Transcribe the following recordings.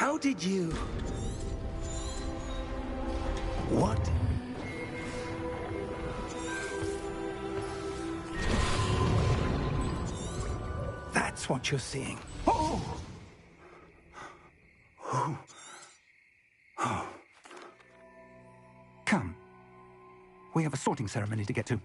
How did you... What? That's what you're seeing. Oh! Oh. Oh. Come. We have a sorting ceremony to get to.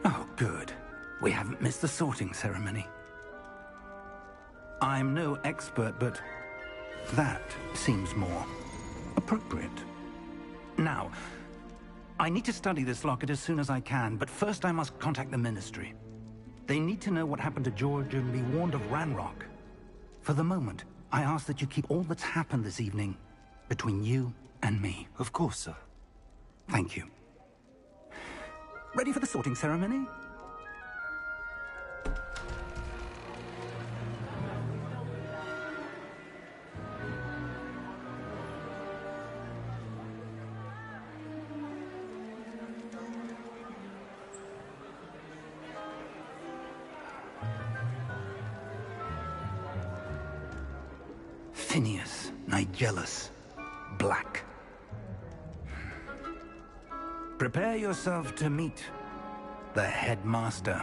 Oh, good. We haven't missed the sorting ceremony. I'm no expert, but that seems more appropriate. Now, I need to study this locket as soon as I can, but first I must contact the Ministry. They need to know what happened to George and be warned of Ranrock. For the moment, I ask that you keep all that's happened this evening between you and me. Of course, sir. Thank you. Ready for the sorting ceremony? Phineas, Nigellus, Black. Prepare yourself to meet the headmaster.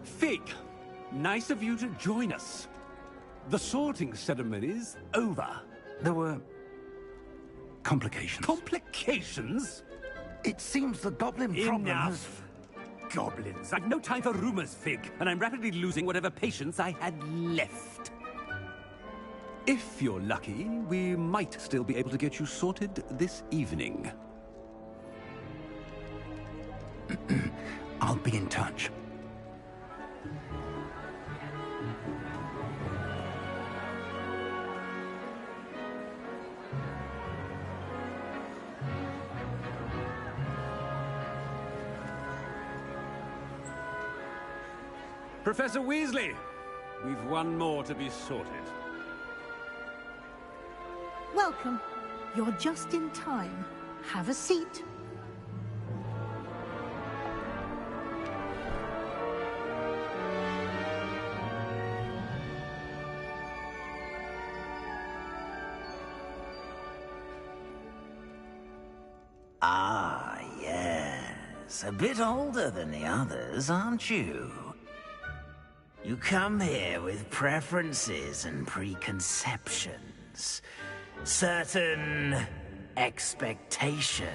Fig, nice of you to join us. The sorting ceremony's over. There were complications. Complications? It seems the goblin problem has... Enough! Goblins. I've no time for rumors, Fig, and I'm rapidly losing whatever patience I had left. If you're lucky, we might still be able to get you sorted this evening. I'll be in touch. Professor Weasley, we've one more to be sorted. Welcome. You're just in time. Have a seat. Ah, yes. A bit older than the others, aren't you? You come here with preferences and preconceptions. Certain expectations.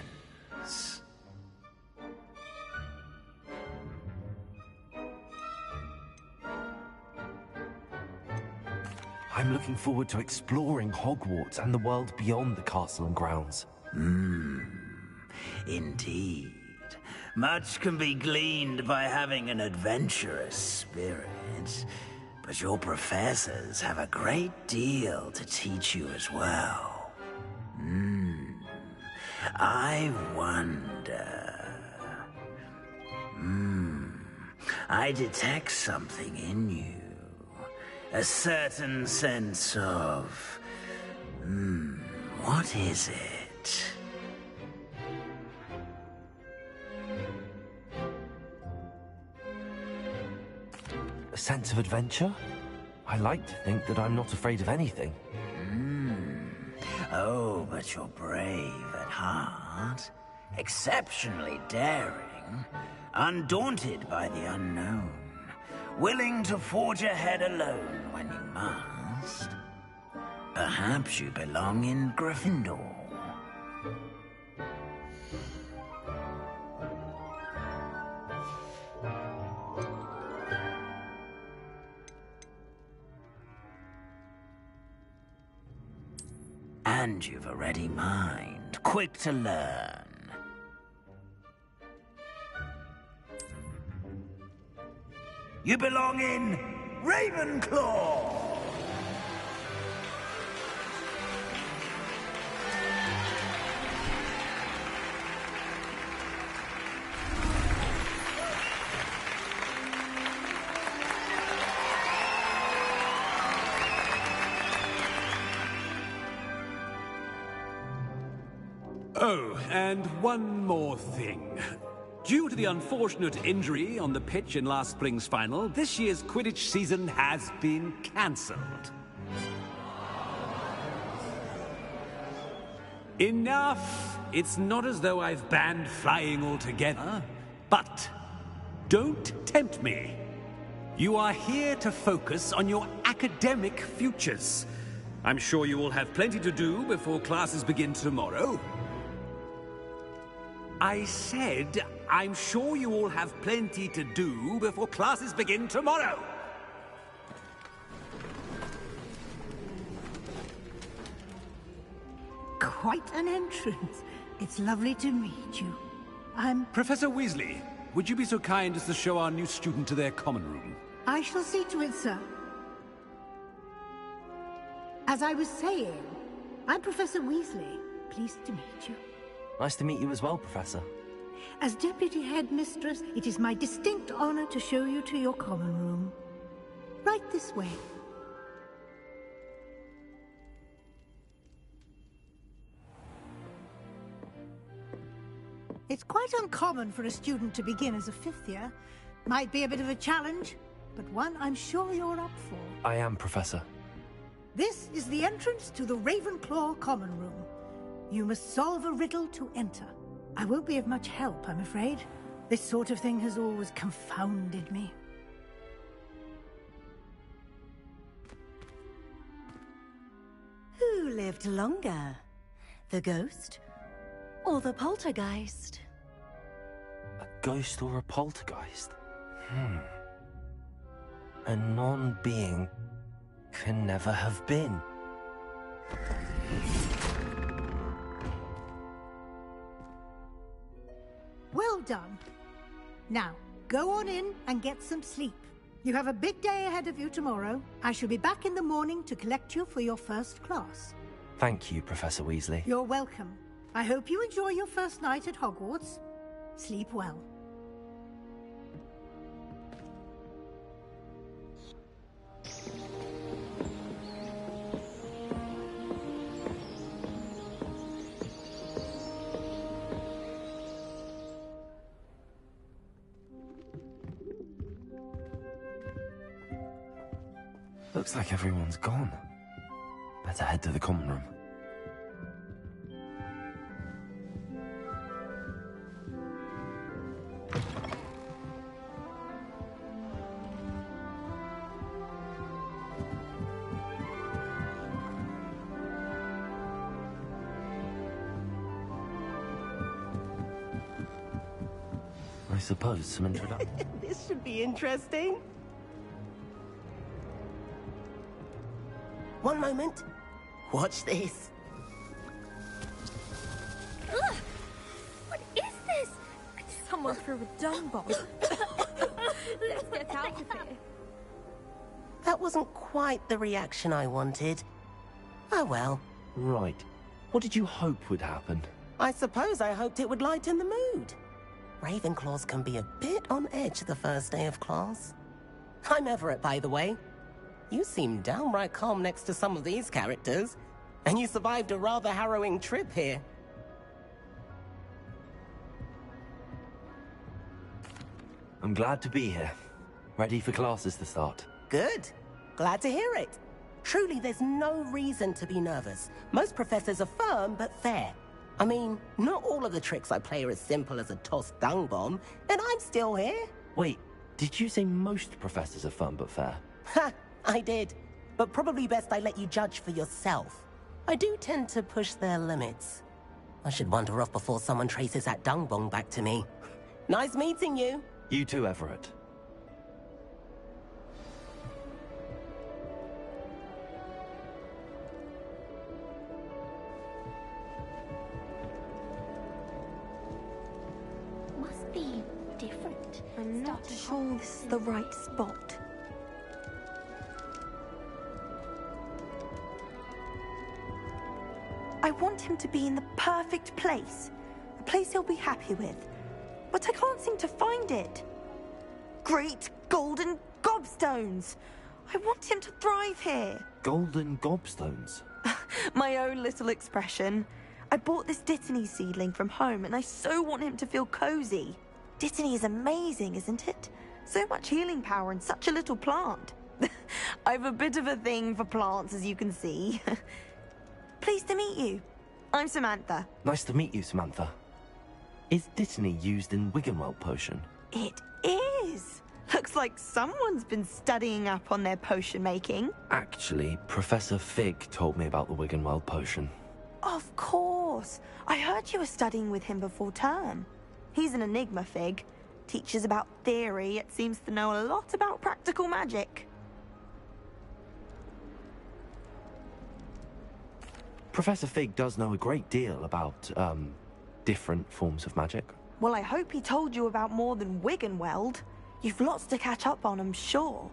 I'm looking forward to exploring Hogwarts and the world beyond the castle and grounds. Indeed. Much can be gleaned by having an adventurous spirit, but your professors have a great deal to teach you as well. I wonder... I detect something in you. A certain sense of... what is it? A sense of adventure? I like to think that I'm not afraid of anything. Oh, but you're brave at heart. Exceptionally daring. Undaunted by the unknown. Willing to forge ahead alone when you must. Perhaps you belong in Gryffindor. And you've a ready mind, quick to learn. You belong in Ravenclaw! Oh, and one more thing. Due to the unfortunate injury on the pitch in last spring's final, this year's Quidditch season has been cancelled. Enough! It's not as though I've banned flying altogether, but don't tempt me. You are here to focus on your academic futures. I'm sure you will have plenty to do before classes begin tomorrow. I said, I'm sure you all have plenty to do before classes begin tomorrow. Quite an entrance. It's lovely to meet you. Professor Weasley, would you be so kind as to show our new student to their common room? I shall see to it, sir. As I was saying, I'm Professor Weasley. Pleased to meet you. Nice to meet you as well, Professor. As Deputy Headmistress, it is my distinct honor to show you to your common room. Right this way. It's quite uncommon for a student to begin as a fifth year. Might be a bit of a challenge, but one I'm sure you're up for. I am, Professor. This is the entrance to the Ravenclaw common room. You must solve a riddle to enter. I won't be of much help, I'm afraid. This sort of thing has always confounded me. Who lived longer? The ghost or the poltergeist? A ghost or a poltergeist? A non-being can never have been. Well done. Now, go on in and get some sleep. You have a big day ahead of you tomorrow. I shall be back in the morning to collect you for your first class. Thank you, Professor Weasley. You're welcome. I hope you enjoy your first night at Hogwarts. Sleep well. Looks like everyone's gone. Better head to the common room. I suppose some introduction. This should be interesting. One moment. Watch this. Ugh! What is this? Someone threw a dung bomb. Let's get out of here. That wasn't quite the reaction I wanted. Oh well. Right. What did you hope would happen? I suppose I hoped it would lighten the mood. Ravenclaws can be a bit on edge the first day of class. I'm Everett, by the way. You seem downright calm next to some of these characters. And you survived a rather harrowing trip here. I'm glad to be here. Ready for classes to start. Good. Glad to hear it. Truly, there's no reason to be nervous. Most professors are firm but fair. I mean, not all of the tricks I play are as simple as a tossed dung bomb, and I'm still here. Wait, did you say most professors are fun but fair? Ha! I did. But probably best I let you judge for yourself. I do tend to push their limits. I should wander off before someone traces that dung bomb back to me. Nice meeting you. You too, Everett. Must be different. I'm not sure this is the right spot. I want him to be in the perfect place. A place he'll be happy with. But I can't seem to find it. Great golden gobstones! I want him to thrive here. Golden gobstones? My own little expression. I bought this Dittany seedling from home and I so want him to feel cozy. Dittany is amazing, isn't it? So much healing power in such a little plant. I've a bit of a thing for plants, as you can see. Pleased to meet you. I'm Samantha. Nice to meet you, Samantha. Is Dittany used in Wiggenweld potion? It is. Looks like someone's been studying up on their potion making. Actually, Professor Fig told me about the Wiggenweld potion. Of course. I heard you were studying with him before term. He's an enigma, Fig. Teaches about theory, yet seems to know a lot about practical magic. Professor Fig does know a great deal about, different forms of magic. Well, I hope he told you about more than Wiggenweld. You've lots to catch up on, I'm sure.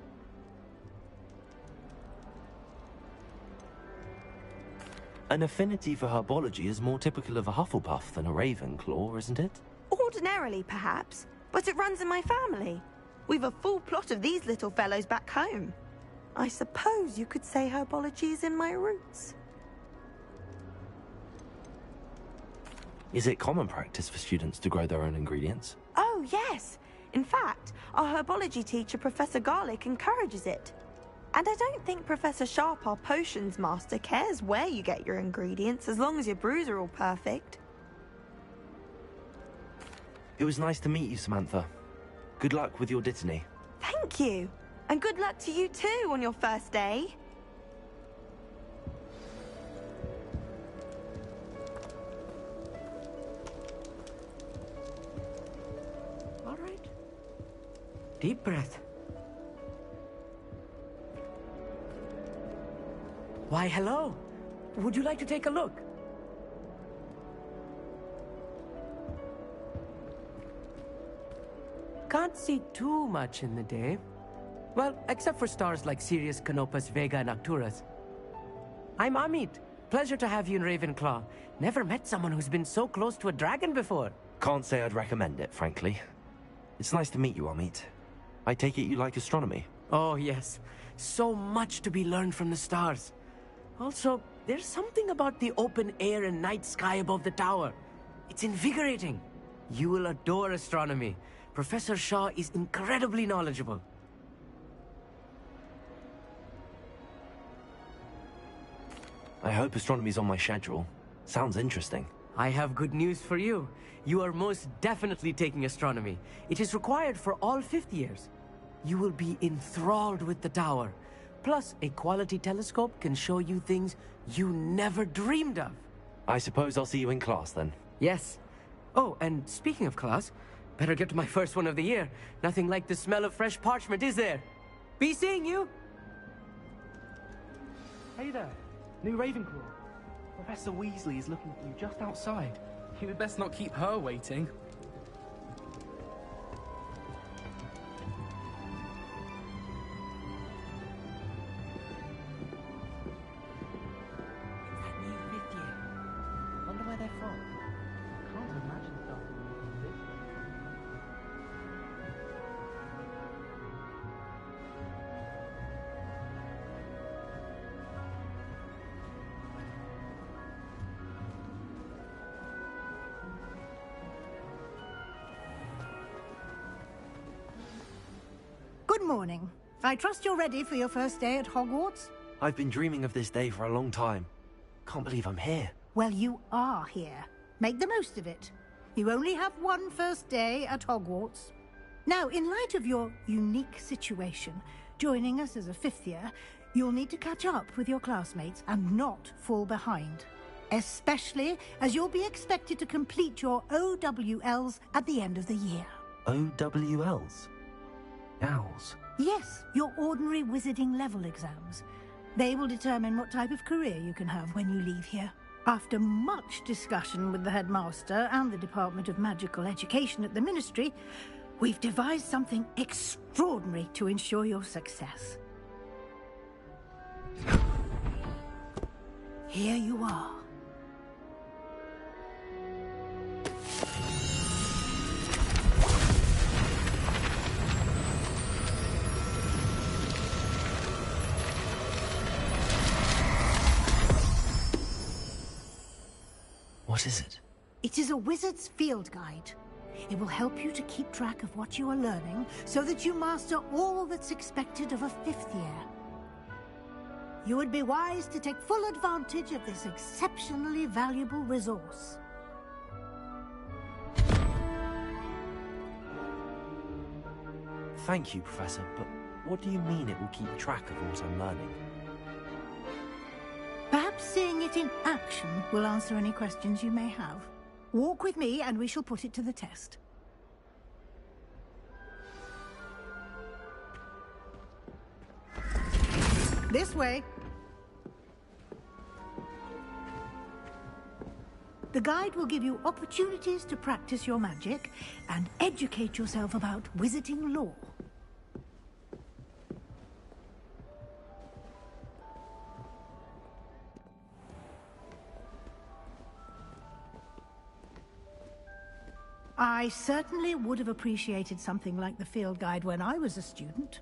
An affinity for herbology is more typical of a Hufflepuff than a Ravenclaw, isn't it? Ordinarily, perhaps, but it runs in my family. We've a full plot of these little fellows back home. I suppose you could say herbology is in my roots. Is it common practice for students to grow their own ingredients? Oh, yes. In fact, our herbology teacher, Professor Garlick, encourages it. And I don't think Professor Sharp, our potions master, cares where you get your ingredients, as long as your brews are all perfect. It was nice to meet you, Samantha. Good luck with your Dittany. Thank you. And good luck to you too on your first day. All right. Deep breath. Why, hello. Would you like to take a look? Can't see too much in the day. Well, except for stars like Sirius, Canopus, Vega, and Arcturus. I'm Amit. Pleasure to have you in Ravenclaw. Never met someone who's been so close to a dragon before. Can't say I'd recommend it, frankly. It's nice to meet you, Amit. I take it you like astronomy? Oh, yes. So much to be learned from the stars. Also, there's something about the open air and night sky above the tower. It's invigorating. You will adore astronomy. Professor Shaw is incredibly knowledgeable. I hope astronomy's on my schedule. Sounds interesting. I have good news for you. You are most definitely taking astronomy. It is required for all fifth years. You will be enthralled with the tower. Plus, a quality telescope can show you things you never dreamed of. I suppose I'll see you in class then. Yes. Oh, and speaking of class, better get to my first one of the year. Nothing like the smell of fresh parchment, is there? Be seeing you! Hey there, new Ravenclaw. Professor Weasley is looking for you just outside. You had best not keep her waiting. It's that new fifth year. Wonder where they're from. Can't imagine starting meeting this way. Good morning. I trust you're ready for your first day at Hogwarts? I've been dreaming of this day for a long time. Can't believe I'm here. Well, you are here. Make the most of it. You only have one first day at Hogwarts. Now, in light of your unique situation, joining us as a fifth year, you'll need to catch up with your classmates and not fall behind. Especially as you'll be expected to complete your OWLs at the end of the year. OWLs? Owls? Yes, your ordinary wizarding level exams. They will determine what type of career you can have when you leave here. After much discussion with the headmaster and the Department of Magical Education at the Ministry, we've devised something extraordinary to ensure your success. Here you are. What is it? It is a wizard's field guide. It will help you to keep track of what you are learning so that you master all that's expected of a fifth year. You would be wise to take full advantage of this exceptionally valuable resource. Thank you, Professor, but what do you mean it will keep track of what I'm learning? Perhaps seeing it in action will answer any questions you may have. Walk with me and we shall put it to the test. This way. The guide will give you opportunities to practice your magic and educate yourself about wizarding lore. I certainly would have appreciated something like the field guide when I was a student.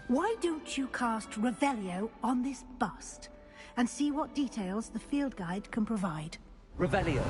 Why don't you cast Revelio on this bust and see what details the field guide can provide? Revelio.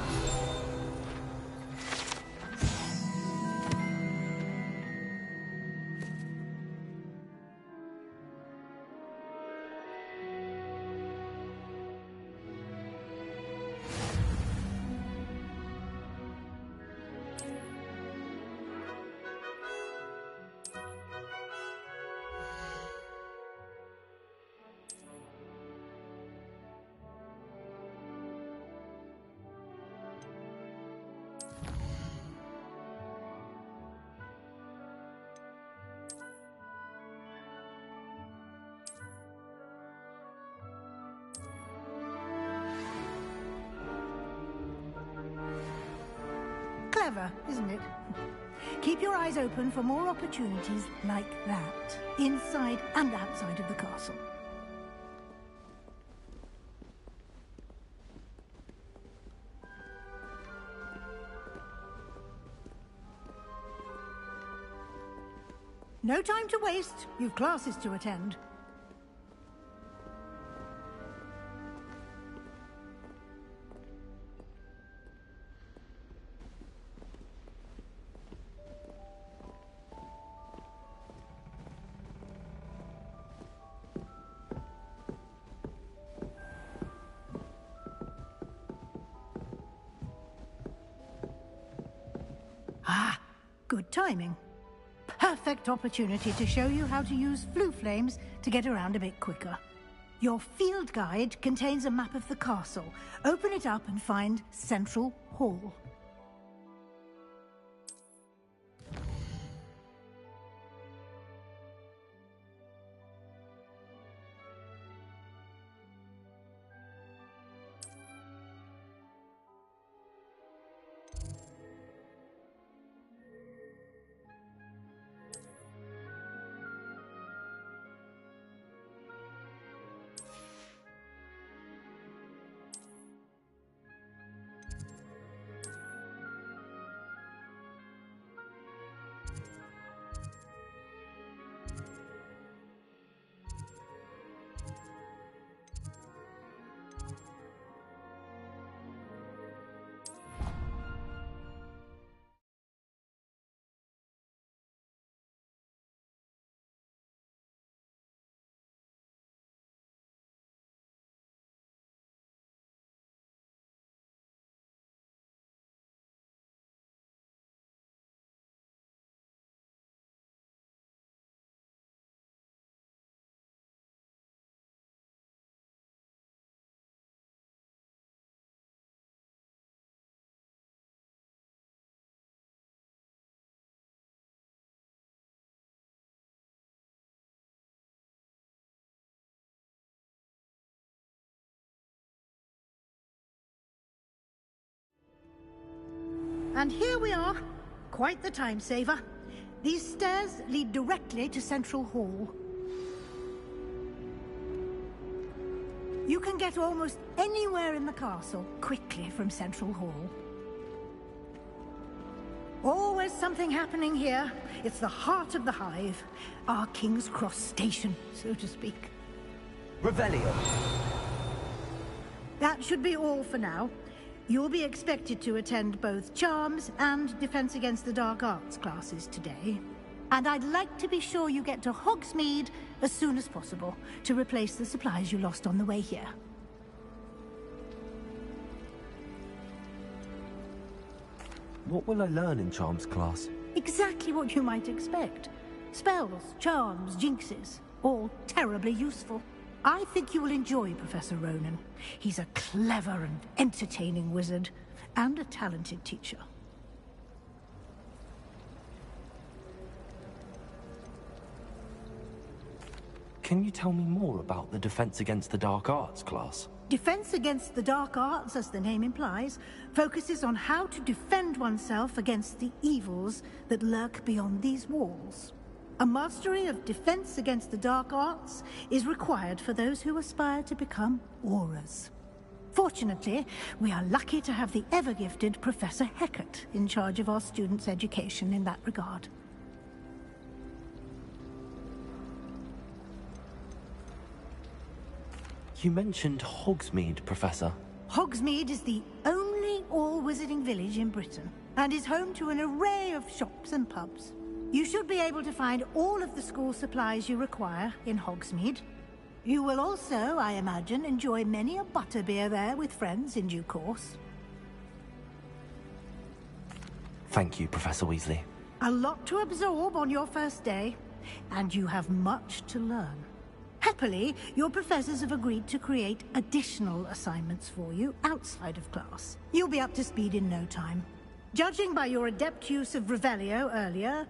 Clever, isn't it? Keep your eyes open for more opportunities like that, inside and outside of the castle. No time to waste. You've classes to attend. Ah, good timing. Perfect opportunity to show you how to use flue flames to get around a bit quicker. Your field guide contains a map of the castle. Open it up and find Central Hall. And here we are. Quite the time saver. These stairs lead directly to Central Hall. You can get almost anywhere in the castle quickly from Central Hall. Always something happening here. It's the heart of the Hive. Our King's Cross station, so to speak. Revelio. That should be all for now. You'll be expected to attend both Charms and Defense Against the Dark Arts classes today. And I'd like to be sure you get to Hogsmeade as soon as possible to replace the supplies you lost on the way here. What will I learn in Charms class? Exactly what you might expect. Spells, charms, jinxes, all terribly useful. I think you will enjoy Professor Ronan. He's a clever and entertaining wizard, and a talented teacher. Can you tell me more about the Defense Against the Dark Arts class? Defense Against the Dark Arts, as the name implies, focuses on how to defend oneself against the evils that lurk beyond these walls. A mastery of Defense Against the Dark Arts is required for those who aspire to become Aurors. Fortunately, we are lucky to have the ever-gifted Professor Hecat in charge of our students' education in that regard. You mentioned Hogsmeade, Professor. Hogsmeade is the only all-wizarding village in Britain, and is home to an array of shops and pubs. You should be able to find all of the school supplies you require in Hogsmeade. You will also, I imagine, enjoy many a butterbeer there with friends in due course. Thank you, Professor Weasley. A lot to absorb on your first day, and you have much to learn. Happily, your professors have agreed to create additional assignments for you outside of class. You'll be up to speed in no time. Judging by your adept use of Revelio earlier,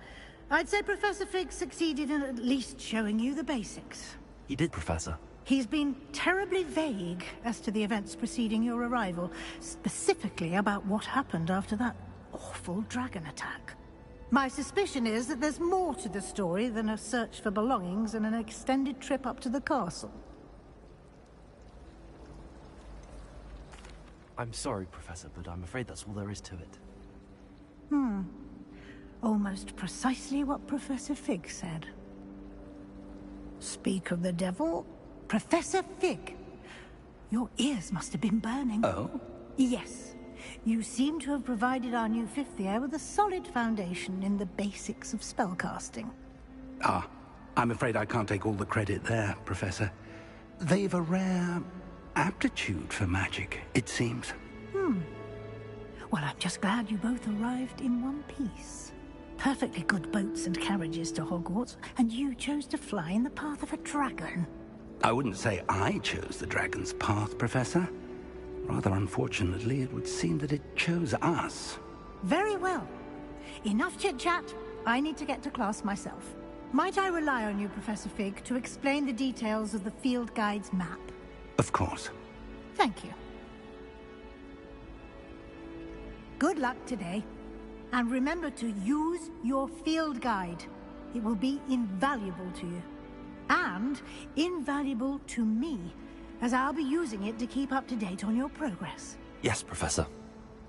I'd say Professor Fig succeeded in at least showing you the basics. He did, Professor. He's been terribly vague as to the events preceding your arrival, specifically about what happened after that awful dragon attack. My suspicion is that there's more to the story than a search for belongings and an extended trip up to the castle. I'm sorry, Professor, but I'm afraid that's all there is to it. Almost precisely what Professor Fig said. Speak of the devil, Professor Fig. Your ears must have been burning. Oh? Yes. You seem to have provided our new fifth year with a solid foundation in the basics of spellcasting. Ah, I'm afraid I can't take all the credit there, Professor. They've a rare aptitude for magic, it seems. Well, I'm just glad you both arrived in one piece. Perfectly good boats and carriages to Hogwarts, and you chose to fly in the path of a dragon. I wouldn't say I chose the dragon's path, Professor. Rather unfortunately, it would seem that it chose us. Very well. Enough chit-chat. I need to get to class myself. Might I rely on you, Professor Fig, to explain the details of the field guide's map? Of course. Thank you. Good luck today. And remember to use your field guide. It will be invaluable to you. And invaluable to me, as I'll be using it to keep up to date on your progress. Yes, Professor.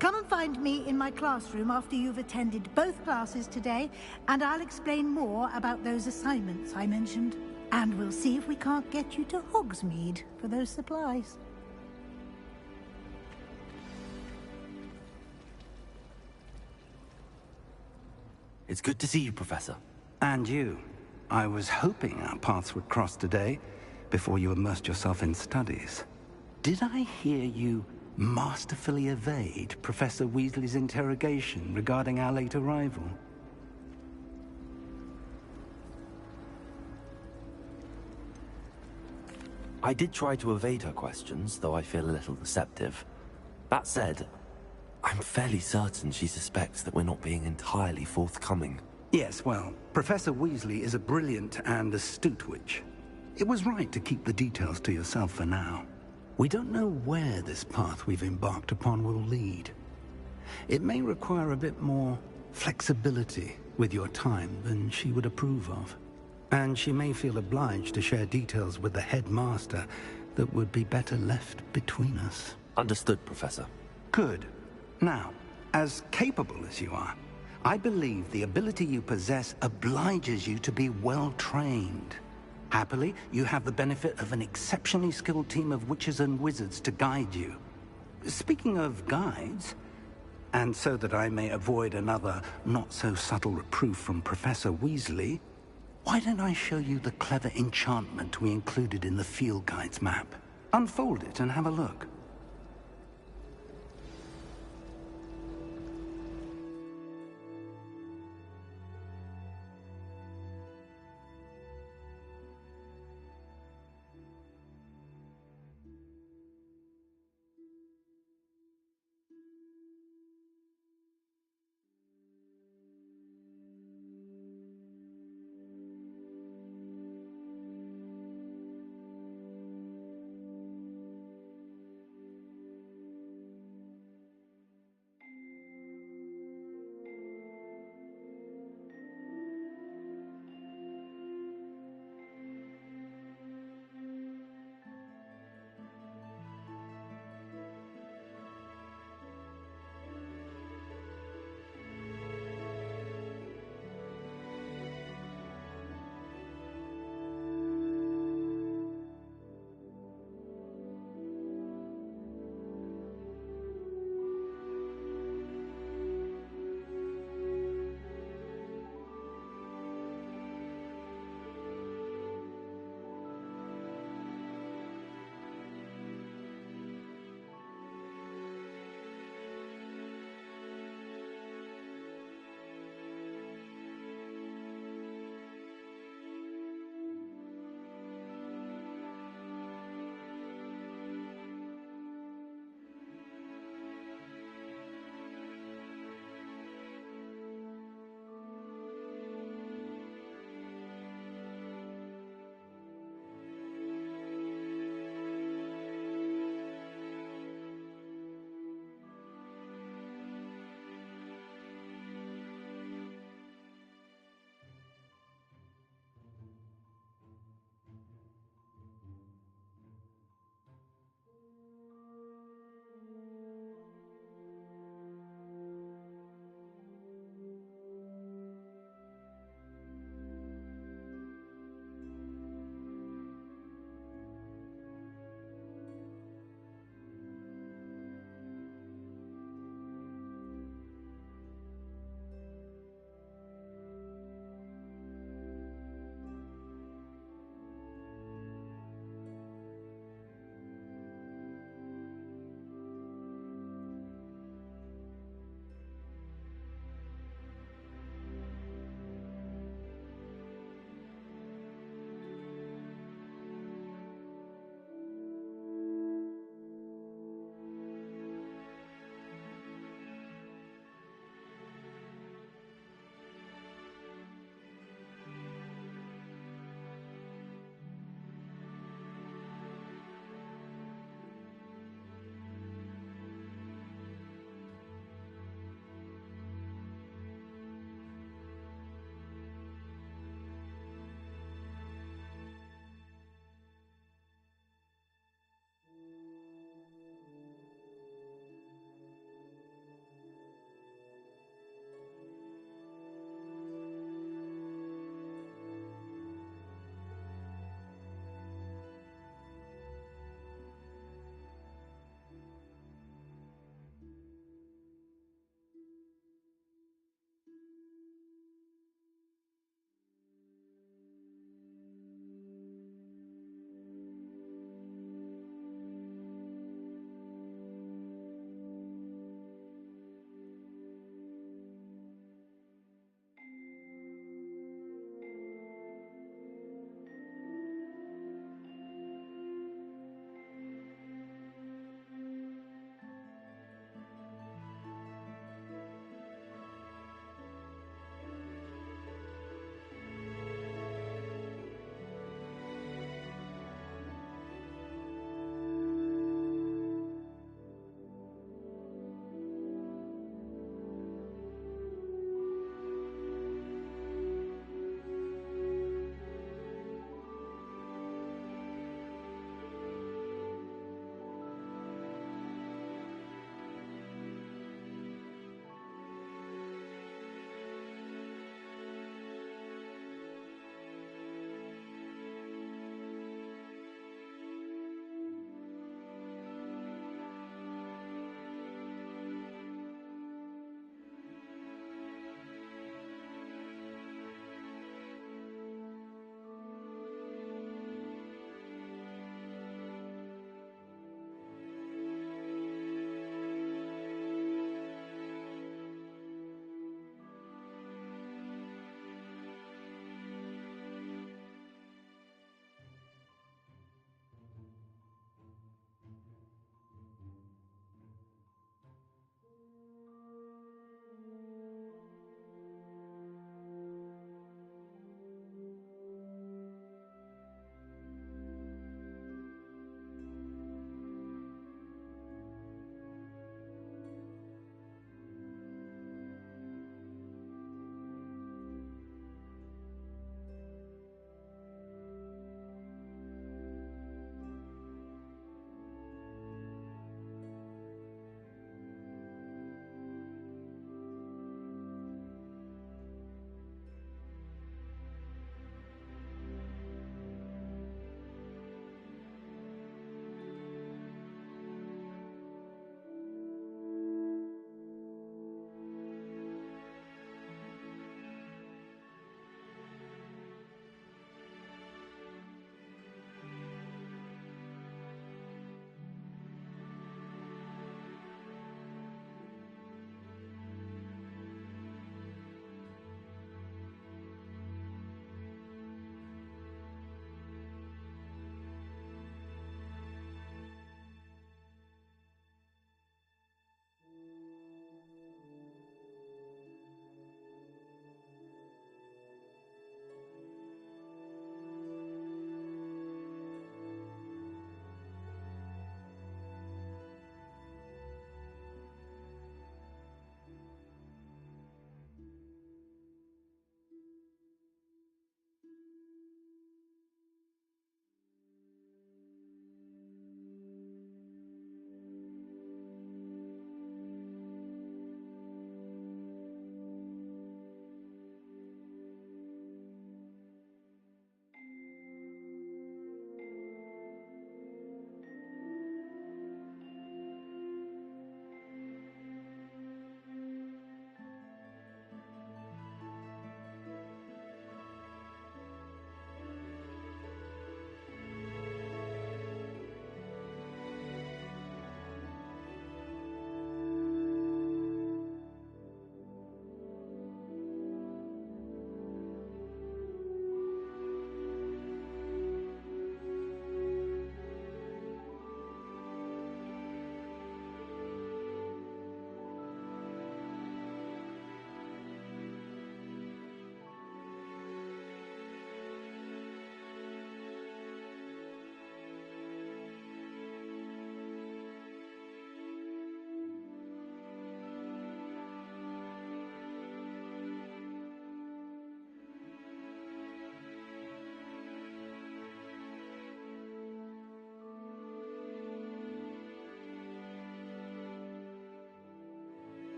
Come and find me in my classroom after you've attended both classes today, and I'll explain more about those assignments I mentioned. And we'll see if we can't get you to Hogsmeade for those supplies. It's good to see you, Professor. And you. I was hoping our paths would cross today, before you immersed yourself in studies. Did I hear you masterfully evade Professor Weasley's interrogation regarding our late arrival? I did try to evade her questions, though I feel a little deceptive. That said, I'm fairly certain she suspects that we're not being entirely forthcoming. Yes, well, Professor Weasley is a brilliant and astute witch. It was right to keep the details to yourself for now. We don't know where this path we've embarked upon will lead. It may require a bit more flexibility with your time than she would approve of. And she may feel obliged to share details with the headmaster that would be better left between us. Understood, Professor. Good. Now, as capable as you are, I believe the ability you possess obliges you to be well-trained. Happily, you have the benefit of an exceptionally skilled team of witches and wizards to guide you. Speaking of guides, and so that I may avoid another not-so-subtle reproof from Professor Weasley, why don't I show you the clever enchantment we included in the field guide's map? Unfold it and have a look.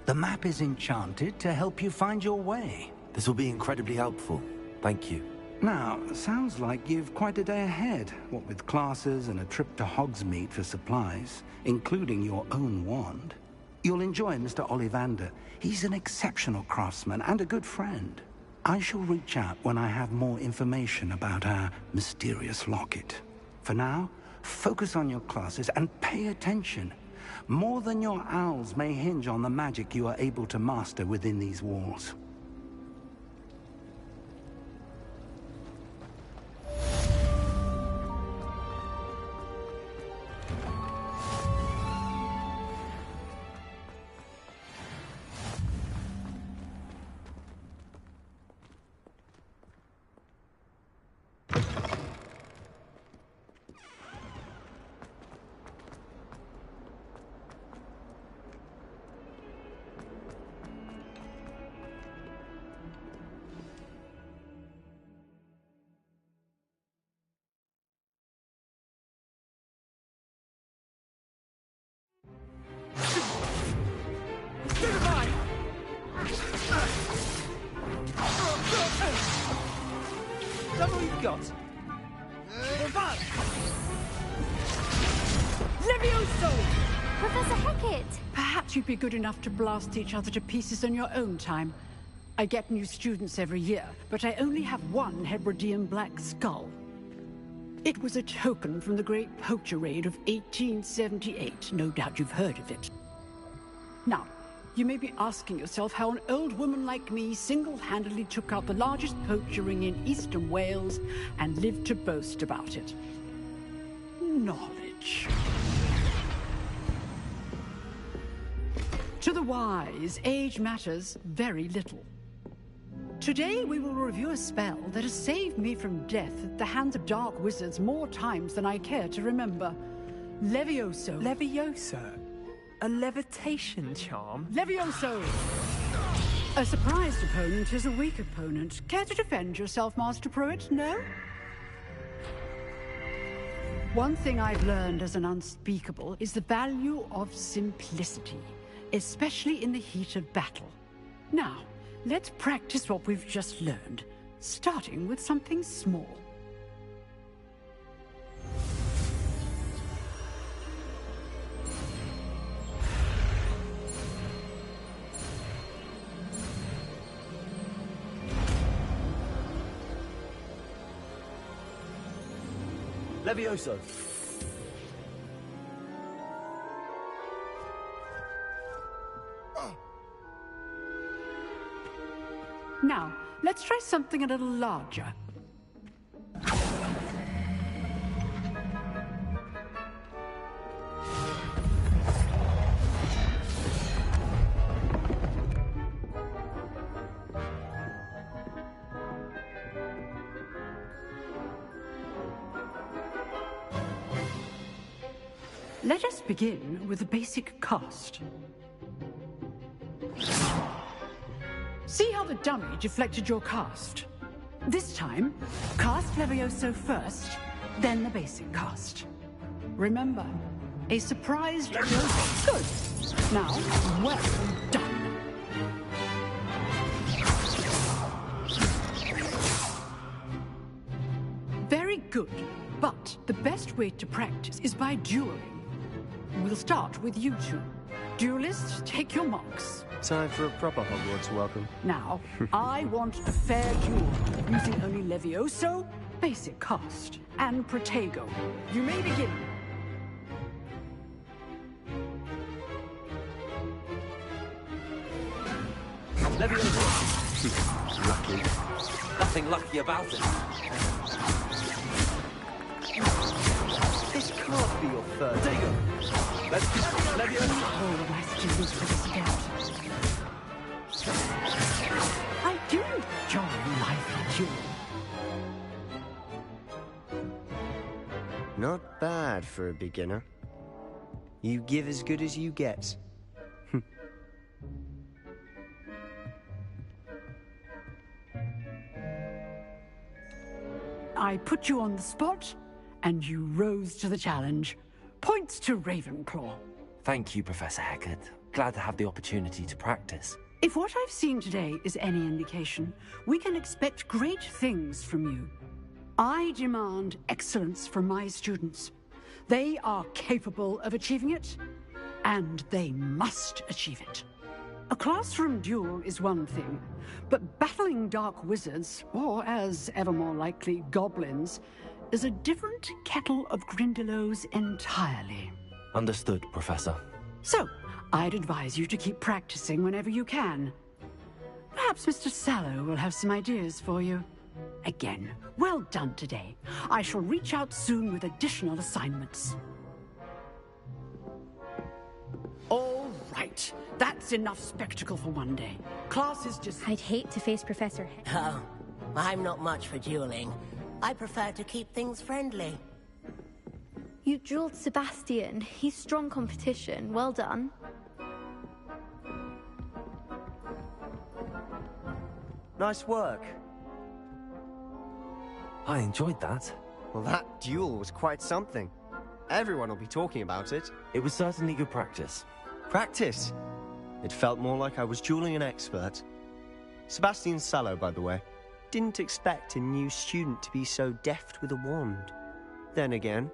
The map is enchanted to help you find your way. This will be incredibly helpful. Thank you. Now, sounds like you've quite a day ahead, what with classes and a trip to Hogsmeade for supplies, including your own wand. You'll enjoy Mr. Ollivander. He's an exceptional craftsman and a good friend. I shall reach out when I have more information about our mysterious locket. For now, focus on your classes and pay attention. More than your owls may hinge on the magic you are able to master within these walls. You'd be good enough to blast each other to pieces in your own time. I get new students every year, but I only have one Hebridean black skull. It was a token from the Great Poacher Raid of 1878. No doubt you've heard of it. Now, you may be asking yourself how an old woman like me single-handedly took out the largest poacher ring in eastern Wales and lived to boast about it. Knowledge. To the wise, age matters very little. Today we will review a spell that has saved me from death at the hands of dark wizards more times than I care to remember. Levioso. Levioso? A levitation charm? Levioso! A surprised opponent is a weak opponent. Care to defend yourself, Master Pruitt? No? One thing I've learned as an unspeakable is the value of simplicity, especially in the heat of battle. Now, let's practice what we've just learned, starting with something small. Levioso. Now, let's try something a little larger. Let us begin with a basic cast. See how the dummy deflected your cast? This time, cast Levioso first, then the basic cast. Remember, a surprise Levioso. Good. Now, well done. Very good, but the best way to practice is by dueling. We'll start with you two. Duelists, take your marks. Time for a proper Hogwarts welcome. Now, I want a fair duel, using only Levioso, basic cast, and Protego. You may begin. Levioso. Lucky. Nothing lucky about it. This can't be your first. Protego. Let's Levioso. Oh, my students for this scout. I do enjoy life duel. Not bad for a beginner. You give as good as you get. I put you on the spot, and you rose to the challenge. Points to Ravenclaw. Thank you, Professor Hackett. Glad to have the opportunity to practice. If what I've seen today is any indication, we can expect great things from you. I demand excellence from my students. They are capable of achieving it, and they must achieve it. A classroom duel is one thing, but battling dark wizards, or as ever more likely, goblins, is a different kettle of Grindylows entirely. Understood, Professor. So, I'd advise you to keep practicing whenever you can. Perhaps Mr. Sallow will have some ideas for you. Again, well done today. I shall reach out soon with additional assignments. All right. That's enough spectacle for one day. Class is just... I'd hate to face Professor Hick. Oh, I'm not much for dueling. I prefer to keep things friendly. You dueled Sebastian. He's strong competition. Well done. Nice work. I enjoyed that. Well, that duel was quite something. Everyone will be talking about it. It was certainly good practice. Practice? It felt more like I was dueling an expert. Sebastian Sallow, by the way. Didn't expect a new student to be so deft with a wand. Then again,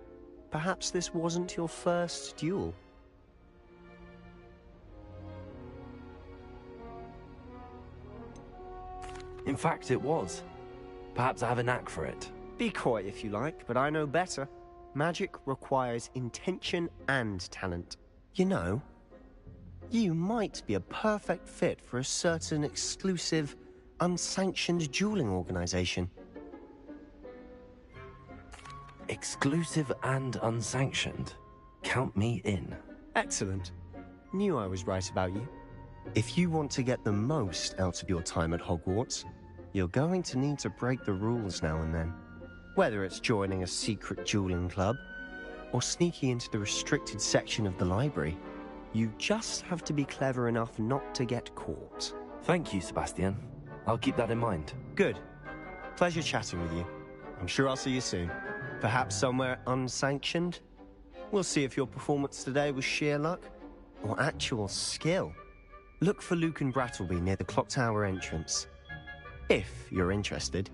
perhaps this wasn't your first duel. In fact, it was. Perhaps I have a knack for it. Be coy if you like, but I know better. Magic requires intention and talent. You know, you might be a perfect fit for a certain exclusive, unsanctioned dueling organization. Exclusive and unsanctioned. Count me in. Excellent. Knew I was right about you. If you want to get the most out of your time at Hogwarts, you're going to need to break the rules now and then. Whether it's joining a secret dueling club, or sneaking into the restricted section of the library, you just have to be clever enough not to get caught. Thank you, Sebastian. I'll keep that in mind. Good. Pleasure chatting with you. I'm sure I'll see you soon. Perhaps somewhere unsanctioned? We'll see if your performance today was sheer luck, or actual skill. Look for Luke and Brattleby near the clock tower entrance. If you're interested.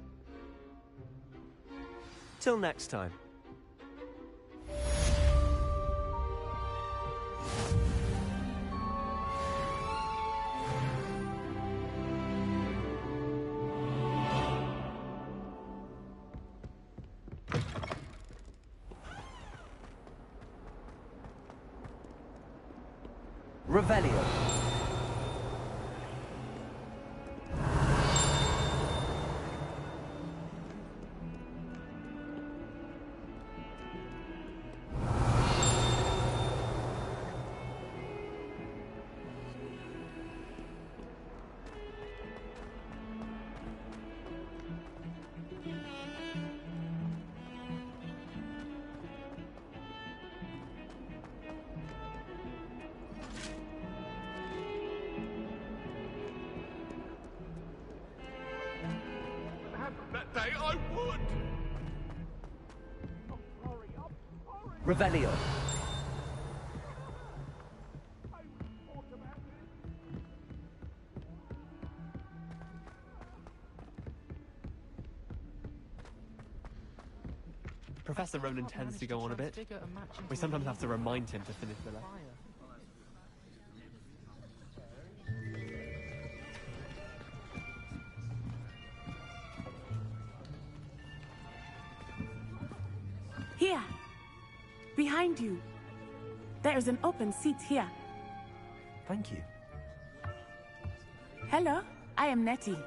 Till next time. Revelio. That day I would! Revelio. Professor Ronan tends to go on a bit. We sometimes have to remind him to finish the lesson. Here, behind you. There is an open seat here. Thank you. Hello, I am Nettie.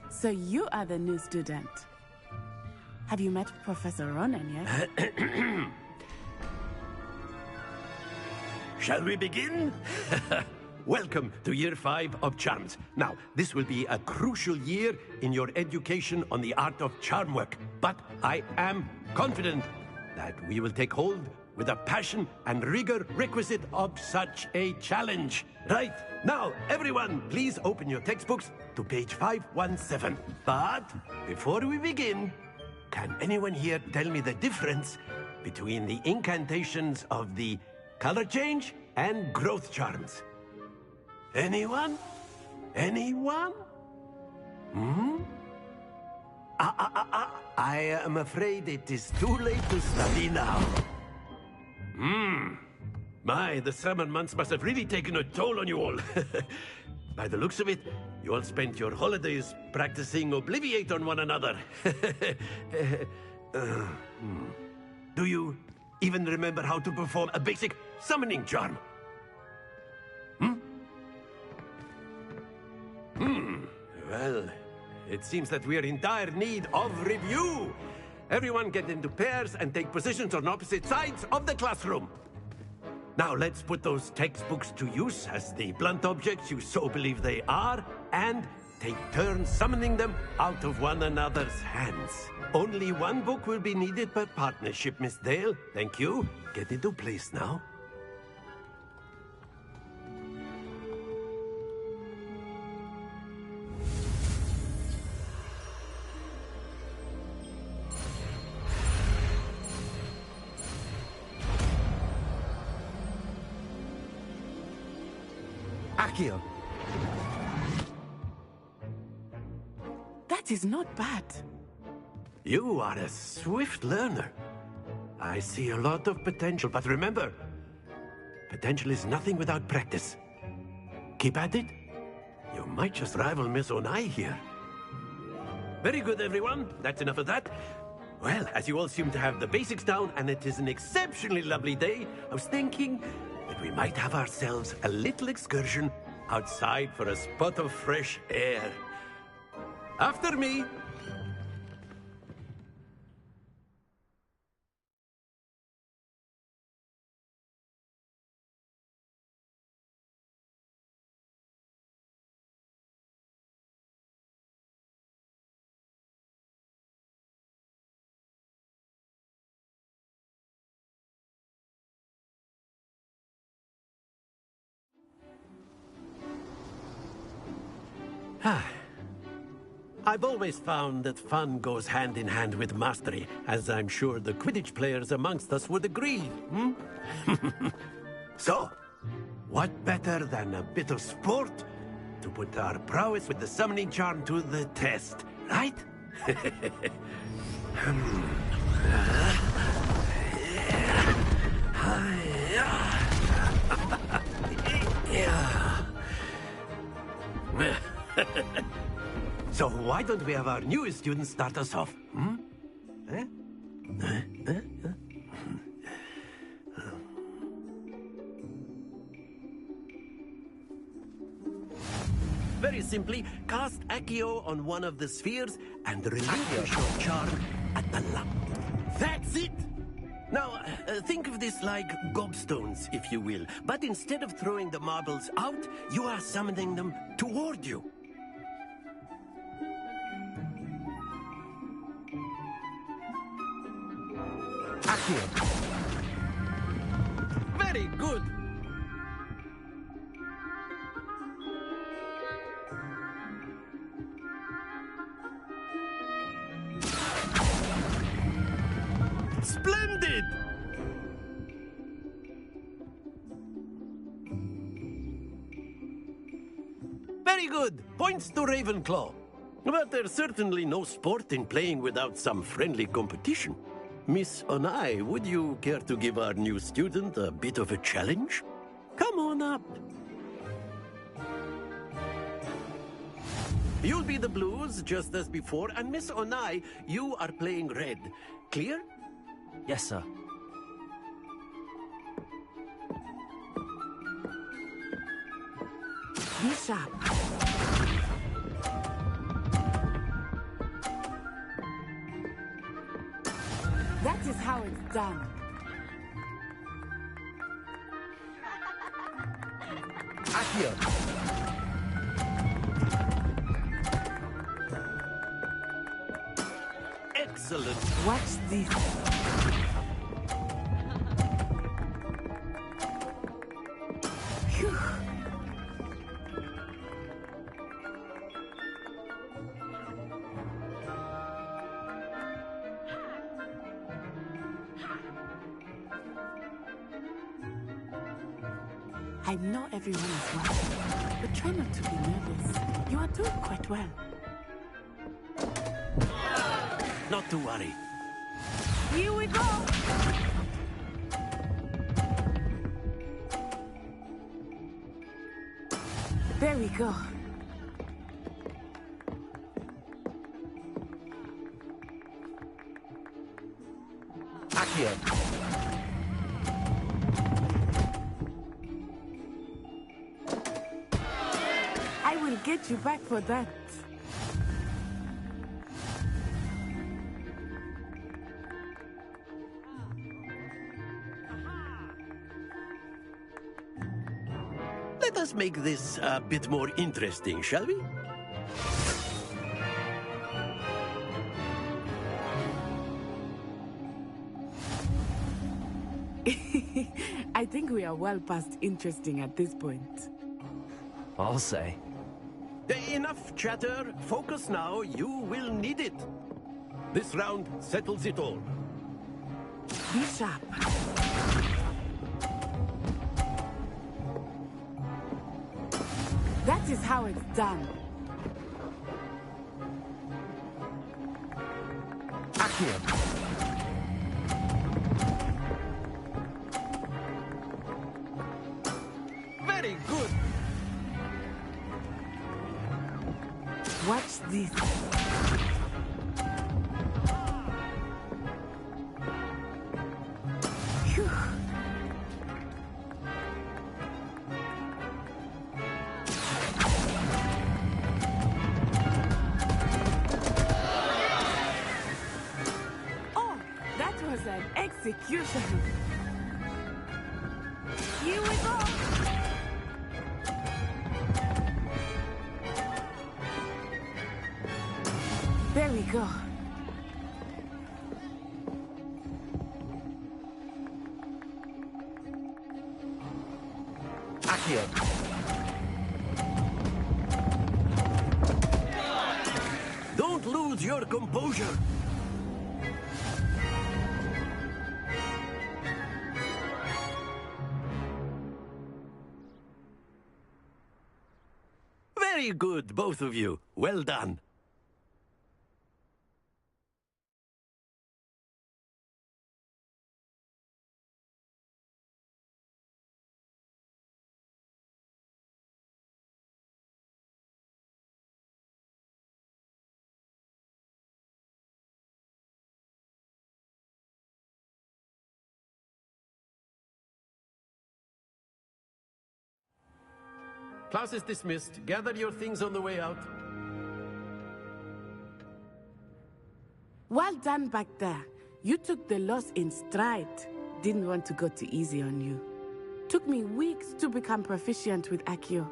So you are the new student. Have you met Professor Ronan yet? Shall we begin? Welcome to Year 5 of Charms. Now, this will be a crucial year in your education on the art of charm work, but I am confident that we will take hold with the passion and rigor requisite of such a challenge. Right, now, everyone, please open your textbooks to page 517. But before we begin, can anyone here tell me the difference between the incantations of the color change and growth charms? Anyone? Anyone? Hmm? I am afraid it is too late to study now. My, the summer months must have really taken a toll on you all. By the looks of it, you all spent your holidays practicing Obliviate on one another. Do you even remember how to perform a basic summoning charm? Well, it seems that we are in dire need of review. Everyone get into pairs and take positions on opposite sides of the classroom. Now let's put those textbooks to use as the blunt objects you so believe they are, and take turns summoning them out of one another's hands. Only one book will be needed per partnership, Miss Dale. Thank you. Get into place now. Accio. That is not bad. You are a swift learner. I see a lot of potential, but remember, potential is nothing without practice. Keep at it. You might just rival Miss Onai here. Very good, everyone. That's enough of that. Well, as you all seem to have the basics down, and it is an exceptionally lovely day, I was thinking that we might have ourselves a little excursion outside for a spot of fresh air. After me. I've always found that fun goes hand in hand with mastery, as I'm sure the Quidditch players amongst us would agree. So, what better than a bit of sport to put our prowess with the summoning charm to the test, right? So why don't we have our newest student start us off? Very simply, cast Accio on one of the spheres and relinquish your charm at the lump. That's it! Now, think of this like gobstones, if you will. But instead of throwing the marbles out, you are summoning them toward you. Accio. Very good. Splendid! Very good. Points to Ravenclaw. But there's certainly no sport in playing without some friendly competition. Miss Onai, would you care to give our new student a bit of a challenge? Come on up. You'll be the blues, just as before, and Miss Onai, you are playing red. Clear? Yes, sir. Be sharp. That is how it's done. Accio. Excellent. Watch this. Phew. I I know everyone is watching, but try not to be nervous. You are doing quite well. Not to worry. Here we go! There we go. Accio. I will get you back for that. Let us make this a bit more interesting, shall we? I think we are well past interesting at this point. I'll say. Enough chatter. Focus now. You will need it. This round settles it all. Be sharp. That is how it's done. Accio. Very good. Watch this. Phew. Oh, that was an execution. Here we go. There we go. Accio. Don't lose your composure. Very good, both of you. Well done. Class is dismissed. Gather your things on the way out. Well done back there. You took the loss in stride. Didn't want to go too easy on you. Took me weeks to become proficient with Accio.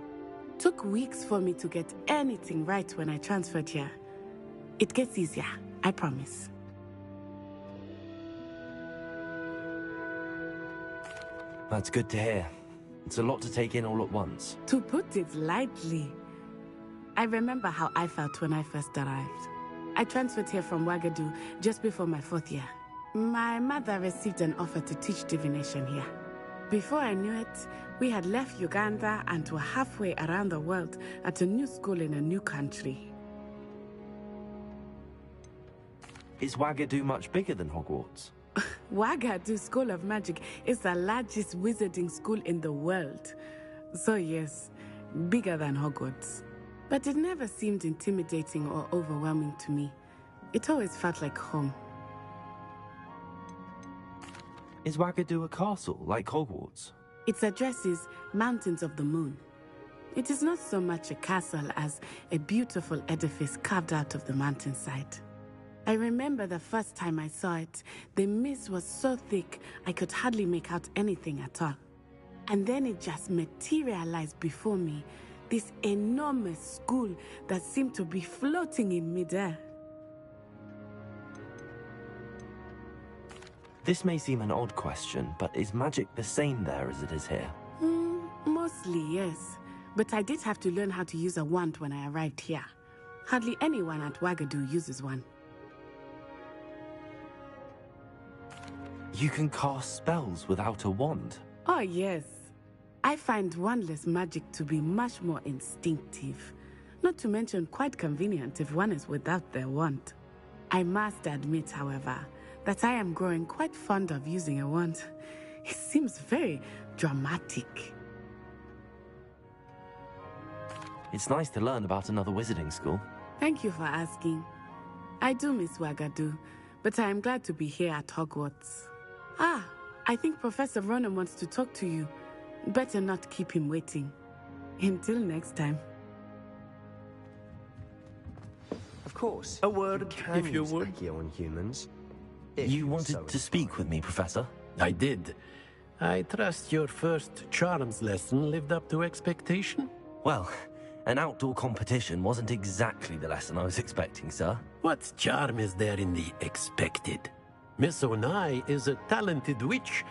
Took weeks for me to get anything right when I transferred here. It gets easier, I promise. That's good to hear. It's a lot to take in all at once. To put it lightly, I remember how I felt when I first arrived. I transferred here from Wagadu just before my 4th year. My mother received an offer to teach divination here. Before I knew it, we had left Uganda and were halfway around the world at a new school in a new country. Is Wagadu much bigger than Hogwarts? Wagadu School of Magic is the largest wizarding school in the world. So yes, bigger than Hogwarts. But it never seemed intimidating or overwhelming to me. It always felt like home. Is Wagadu a castle, like Hogwarts? Its address is Mountains of the Moon. It is not so much a castle as a beautiful edifice carved out of the mountainside. I remember the first time I saw it, the mist was so thick I could hardly make out anything at all. And then it just materialized before me, this enormous school that seemed to be floating in midair. This may seem an odd question, but is magic the same there as it is here? Mostly, yes. But I did have to learn how to use a wand when I arrived here. Hardly anyone at Wagadu uses one. You can cast spells without a wand? Oh, yes. I find wandless magic to be much more instinctive, not to mention quite convenient if one is without their wand. I must admit, however, that I am growing quite fond of using a wand. It seems very dramatic. It's nice to learn about another wizarding school. Thank you for asking. I do miss Wagadu, but I am glad to be here at Hogwarts. Ah, I think Professor Ronan wants to talk to you. Better not keep him waiting. Until next time. Of course. A word, if you would. On humans. You wanted to speak with me, Professor? I did. I trust your first charms lesson lived up to expectation? Well, an outdoor competition wasn't exactly the lesson I was expecting, sir. What charm is there in the expected? Miss Onai is a talented witch.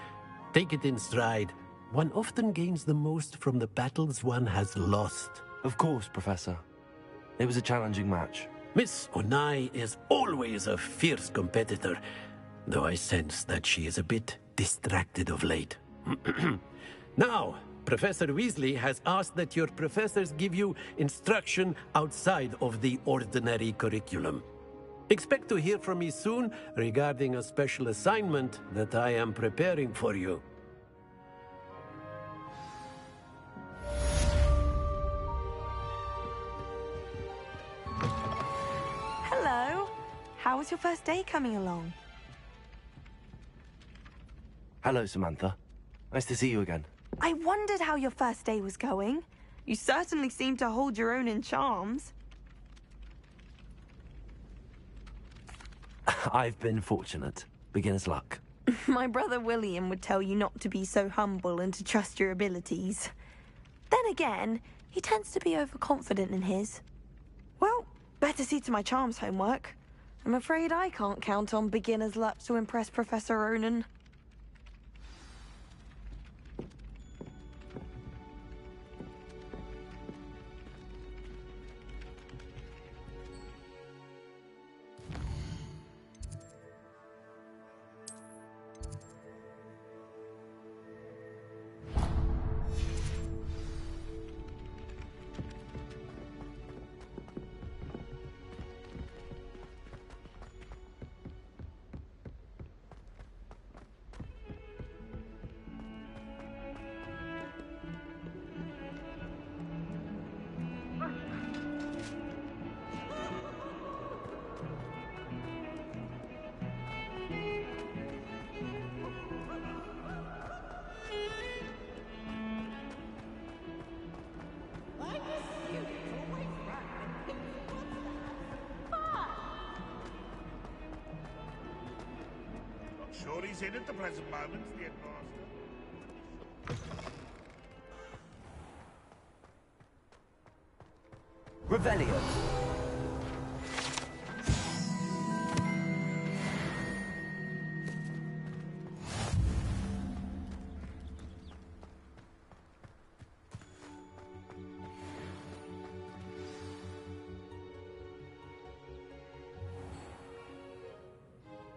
Take it in stride. One often gains the most from the battles one has lost. Of course, Professor. It was a challenging match. Miss Onai is always a fierce competitor, though I sense that she is a bit distracted of late. Now, Professor Weasley has asked that your professors give you instruction outside of the ordinary curriculum. Expect to hear from me soon regarding a special assignment that I am preparing for you. Hello. How was your first day coming along? Hello, Samantha. Nice to see you again. I wondered how your first day was going. You certainly seem to hold your own in charms. I've been fortunate. Beginner's luck. My brother William would tell you not to be so humble and to trust your abilities. Then again, he tends to be overconfident in his. Well, better see to my charms homework. I'm afraid I can't count on beginner's luck to impress Professor Ronan. Sure he's in at the present moment, the headmaster. Revelio.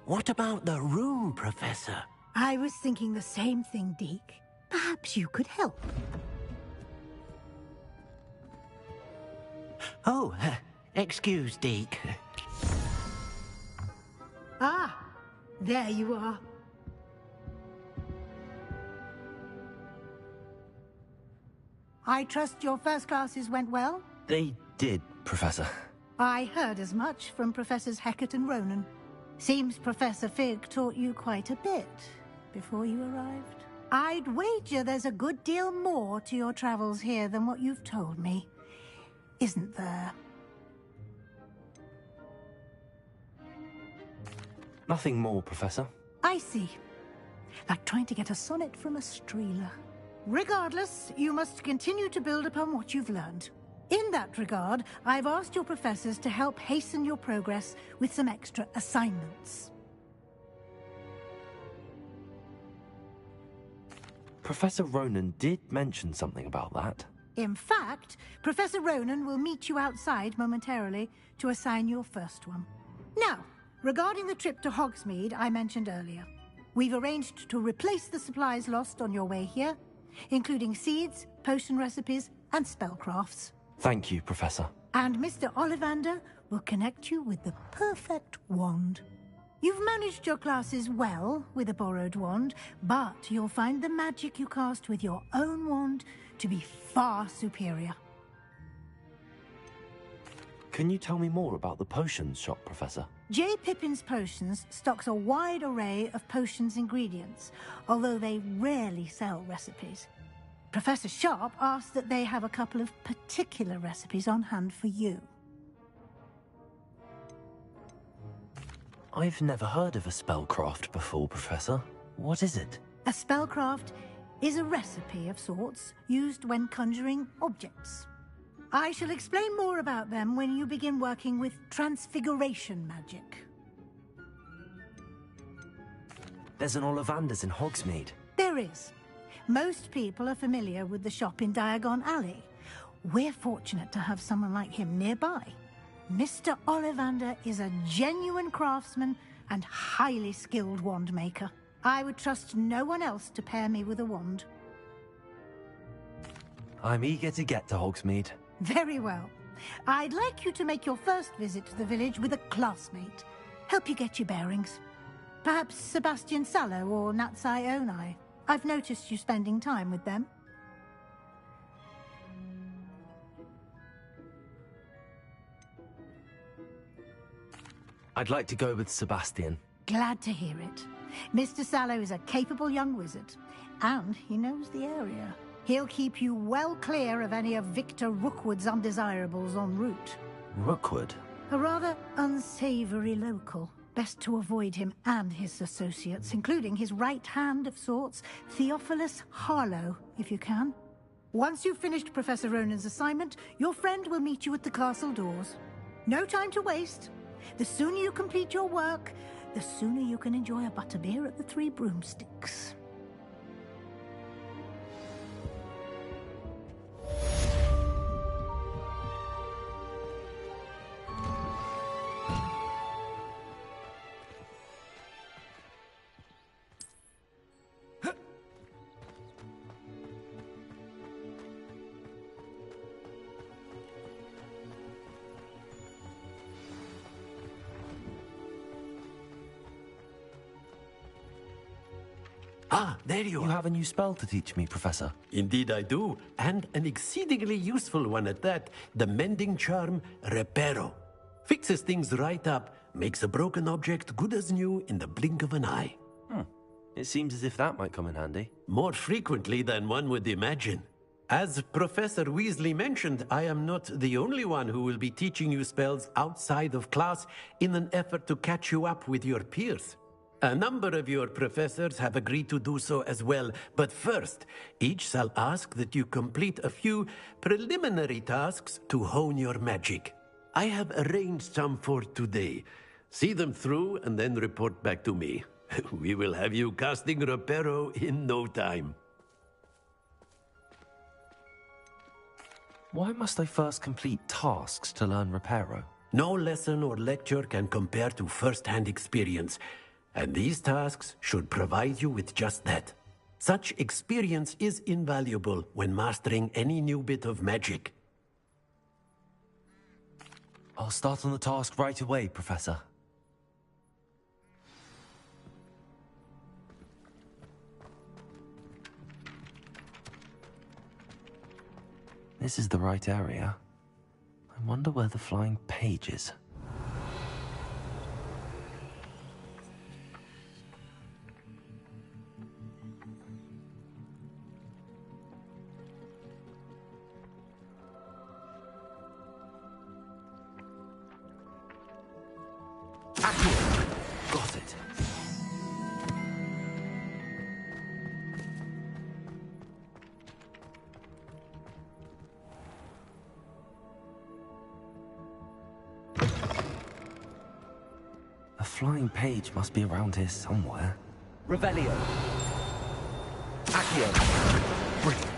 What about the room, Professor? I was thinking the same thing, Deke. Perhaps you could help. Oh, excuse, Deke. Ah, there you are. I trust your first classes went well? They did, Professor. I heard as much from Professors Hecat and Ronan. Seems Professor Fig taught you quite a bit before you arrived. I'd wager there's a good deal more to your travels here than what you've told me. Isn't there? Nothing more, Professor. I see. Like trying to get a sonnet from a streeler. Regardless, you must continue to build upon what you've learned. In that regard, I've asked your professors to help hasten your progress with some extra assignments. Professor Ronan did mention something about that. In fact, Professor Ronan will meet you outside momentarily to assign your first one. Now, regarding the trip to Hogsmeade I mentioned earlier, we've arranged to replace the supplies lost on your way here, including seeds, potion recipes, and spellcrafts. Thank you, Professor. And Mr. Ollivander will connect you with the perfect wand. You've managed your classes well with a borrowed wand, but you'll find the magic you cast with your own wand to be far superior. Can you tell me more about the potions shop, Professor? J. Pippin's Potions stocks a wide array of potions ingredients, although they rarely sell recipes. Professor Sharp asked that they have a couple of particular recipes on hand for you. I've never heard of a spellcraft before, Professor. What is it? A spellcraft is a recipe of sorts used when conjuring objects. I shall explain more about them when you begin working with transfiguration magic. There's an Ollivander's in Hogsmeade. There is. Most people are familiar with the shop in Diagon Alley. We're fortunate to have someone like him nearby. Mr. Ollivander is a genuine craftsman and highly skilled wand maker. I would trust no one else to pair me with a wand. I'm eager to get to Hogsmeade. Very well. I'd like you to make your first visit to the village with a classmate. Help you get your bearings. Perhaps Sebastian Sallow or Natsai Onai. I've noticed you spending time with them. I'd like to go with Sebastian. Glad to hear it. Mr. Sallow is a capable young wizard, and he knows the area. He'll keep you well clear of any of Victor Rookwood's undesirables en route. Rookwood? A rather unsavory local. Best to avoid him and his associates, including his right hand of sorts, Theophilus Harlow, if you can. Once you've finished Professor Ronan's assignment, your friend will meet you at the castle doors. No time to waste. The sooner you complete your work, the sooner you can enjoy a butterbeer at the Three Broomsticks. Ah, there you are. You have a new spell to teach me, Professor. Indeed I do, and an exceedingly useful one at that. The mending charm, Reparo. Fixes things right up, makes a broken object good as new in the blink of an eye. It seems as if that might come in handy. More frequently than one would imagine. As Professor Weasley mentioned, I am not the only one who will be teaching you spells outside of class in an effort to catch you up with your peers. A number of your professors have agreed to do so as well, but first, each shall ask that you complete a few preliminary tasks to hone your magic. I have arranged some for today. See them through and then report back to me. We will have you casting Reparo in no time. Why must I first complete tasks to learn Reparo? No lesson or lecture can compare to first-hand experience. And these tasks should provide you with just that. Such experience is invaluable when mastering any new bit of magic. I'll start on the task right away, Professor. This is the right area. I wonder where the flying page is. Got it. A flying page must be around here somewhere. Revelio. Accio. Brilliant.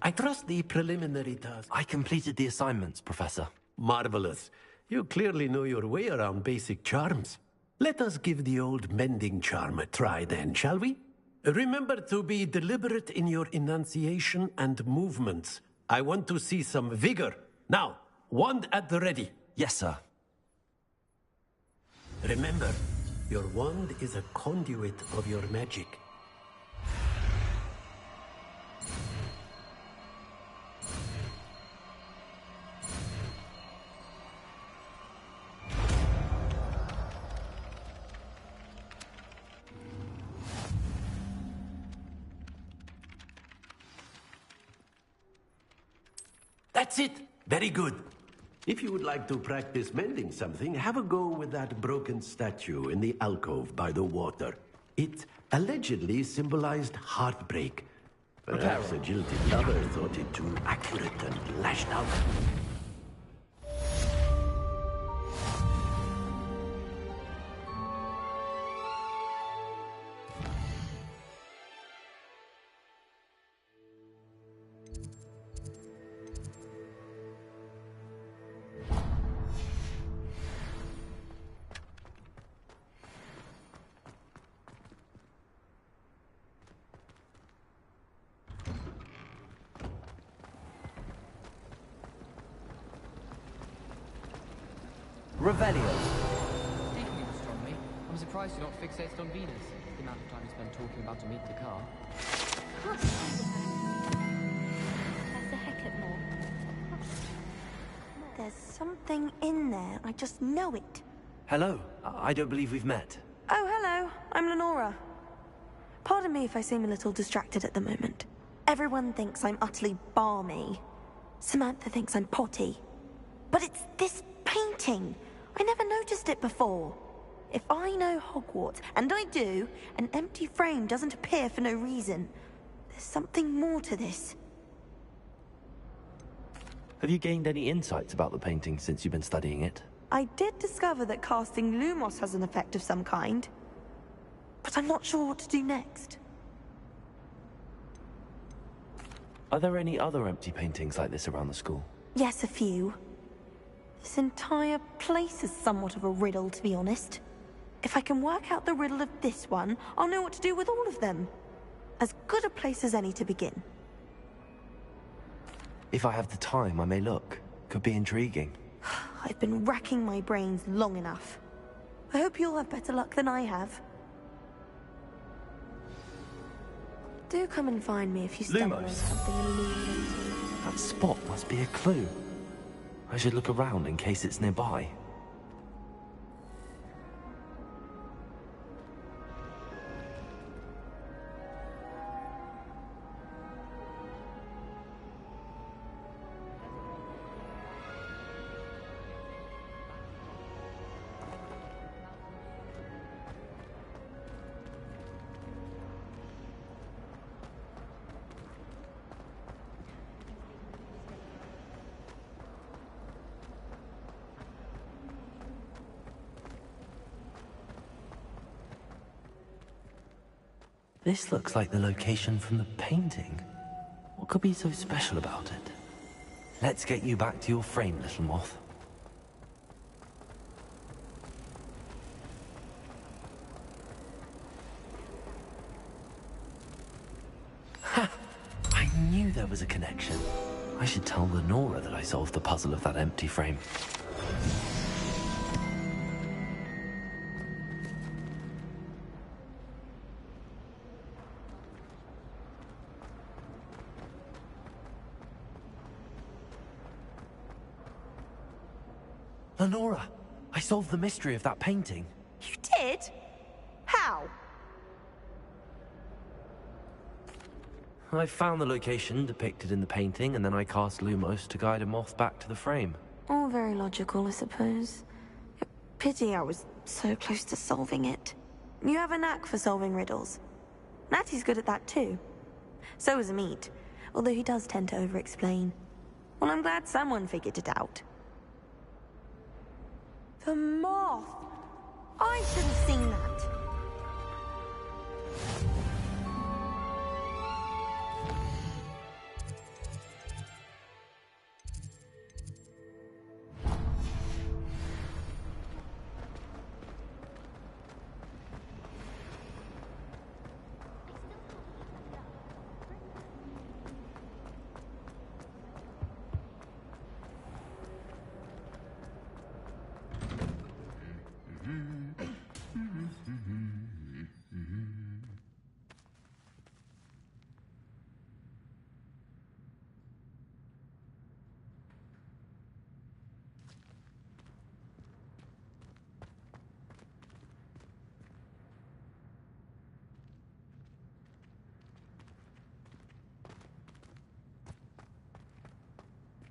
I trust the preliminary task. I completed the assignments, Professor. Marvelous. You clearly know your way around basic charms. Let us give the old mending charm a try then, shall we? Remember to be deliberate in your enunciation and movements. I want to see some vigor. Now, wand at the ready. Yes, sir. Remember, your wand is a conduit of your magic. That's it! Very good. If you would like to practice mending something, have a go with that broken statue in the alcove by the water. It allegedly symbolized heartbreak. Perhaps a jilted lover thought it too accurate and lashed out. Revelio. Speaking of astronomy, I'm surprised you're not fixated on Venus. The amount of time you spend talking about to meet the car. There's a Hecate more. There's something in there. I just know it. Hello. I don't believe we've met. Oh, hello. I'm Lenora. Pardon me if I seem a little distracted at the moment. Everyone thinks I'm utterly balmy. Samantha thinks I'm potty. But it's this painting. I never noticed it before. If I know Hogwarts, and I do, an empty frame doesn't appear for no reason. There's something more to this. Have you gained any insights about the painting since you've been studying it? I did discover that casting Lumos has an effect of some kind. But I'm not sure what to do next. Are there any other empty paintings like this around the school? Yes, a few. This entire place is somewhat of a riddle, to be honest. If I can work out the riddle of this one, I'll know what to do with all of them. As good a place as any to begin. If I have the time, I may look. Could be intriguing. I've been racking my brains long enough. I hope you'll have better luck than I have. Do come and find me if you stumble on something illuminating. That spot must be a clue. I should look around in case it's nearby. This looks like the location from the painting. What could be so special about it? Let's get you back to your frame, little moth. Ha! I knew there was a connection. I should tell Lenora that I solved the puzzle of that empty frame. Lenora, I solved the mystery of that painting. You did? How? I found the location depicted in the painting, and then I cast Lumos to guide a moth back to the frame. All very logical, I suppose. Pity I was so close to solving it. You have a knack for solving riddles. Natty's good at that too. So is Amit, although he does tend to over-explain. Well, I'm glad someone figured it out. The moth! I should have seen that.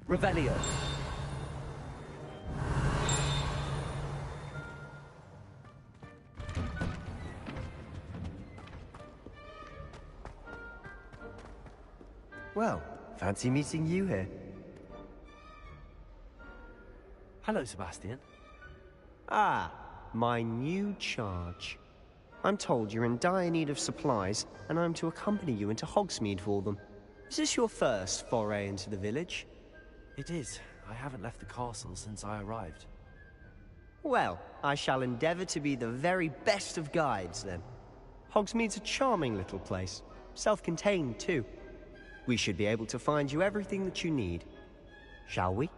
Revelio. Well, fancy meeting you here. Hello, Sebastian. Ah, my new charge. I'm told you're in dire need of supplies, and I'm to accompany you into Hogsmeade for them. Is this your first foray into the village? It is. I haven't left the castle since I arrived. Well, I shall endeavor to be the very best of guides, then. Hogsmeade's a charming little place. Self-contained, too. We should be able to find you everything that you need. Shall we?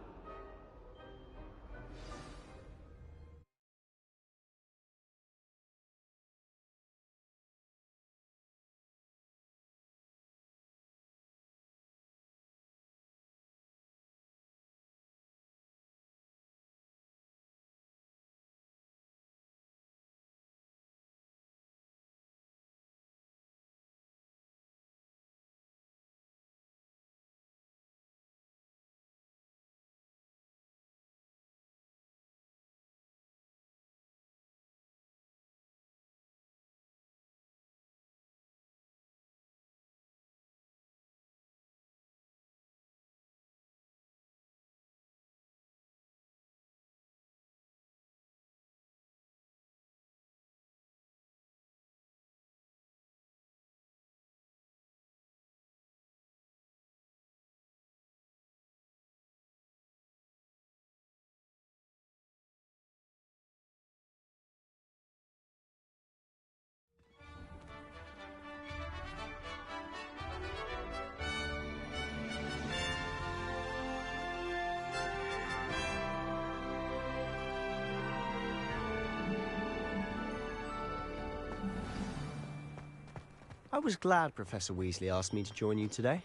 I was glad Professor Weasley asked me to join you today.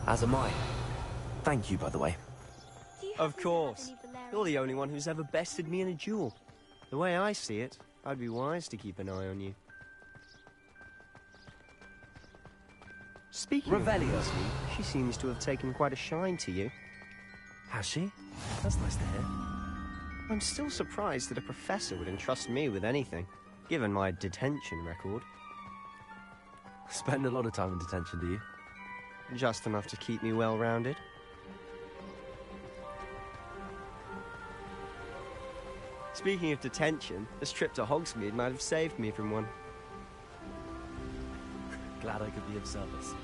As am I. Thank you, by the way. Of course. You're the only one who's ever bested me in a duel. The way I see it, I'd be wise to keep an eye on you. Speaking Revelio. of Weasley, she seems to have taken quite a shine to you. Has she? That's nice to hear. I'm still surprised that a professor would entrust me with anything, given my detention record. Spend a lot of time in detention, do you? Just enough to keep me well-rounded. Speaking of detention, this trip to Hogsmeade might have saved me from one. Glad I could be of service.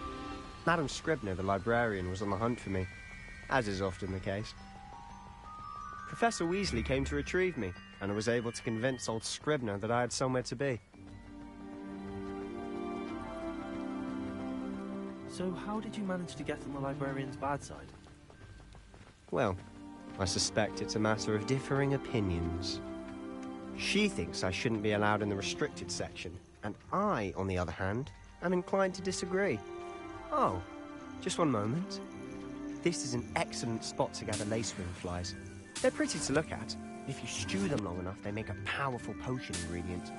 Madam Scribner, the librarian, was on the hunt for me, as is often the case. Professor Weasley came to retrieve me, and I was able to convince old Scribner that I had somewhere to be. So how did you manage to get on the librarian's bad side? Well, I suspect it's a matter of differing opinions. She thinks I shouldn't be allowed in the restricted section, and I, on the other hand, am inclined to disagree. Oh, just one moment. This is an excellent spot to gather lacewing flies. They're pretty to look at. If you stew them long enough, they make a powerful potion ingredient.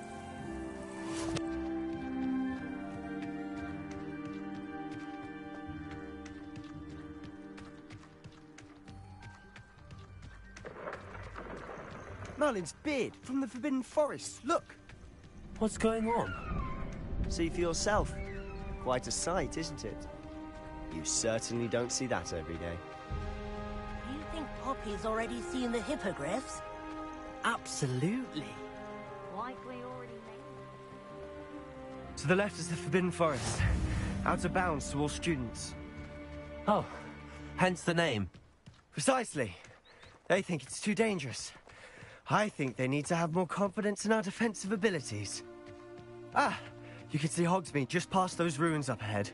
Merlin's beard from the Forbidden Forest. Look! What's going on? See for yourself. Quite a sight, isn't it? You certainly don't see that every day. Do you think Poppy's already seen the hippogriffs? Absolutely. Likely already made. To the left is the Forbidden Forest. Out of bounds to all students. Oh, hence the name. Precisely. They think it's too dangerous. I think they need to have more confidence in our defensive abilities. Ah, you can see Hogsmeade just past those ruins up ahead.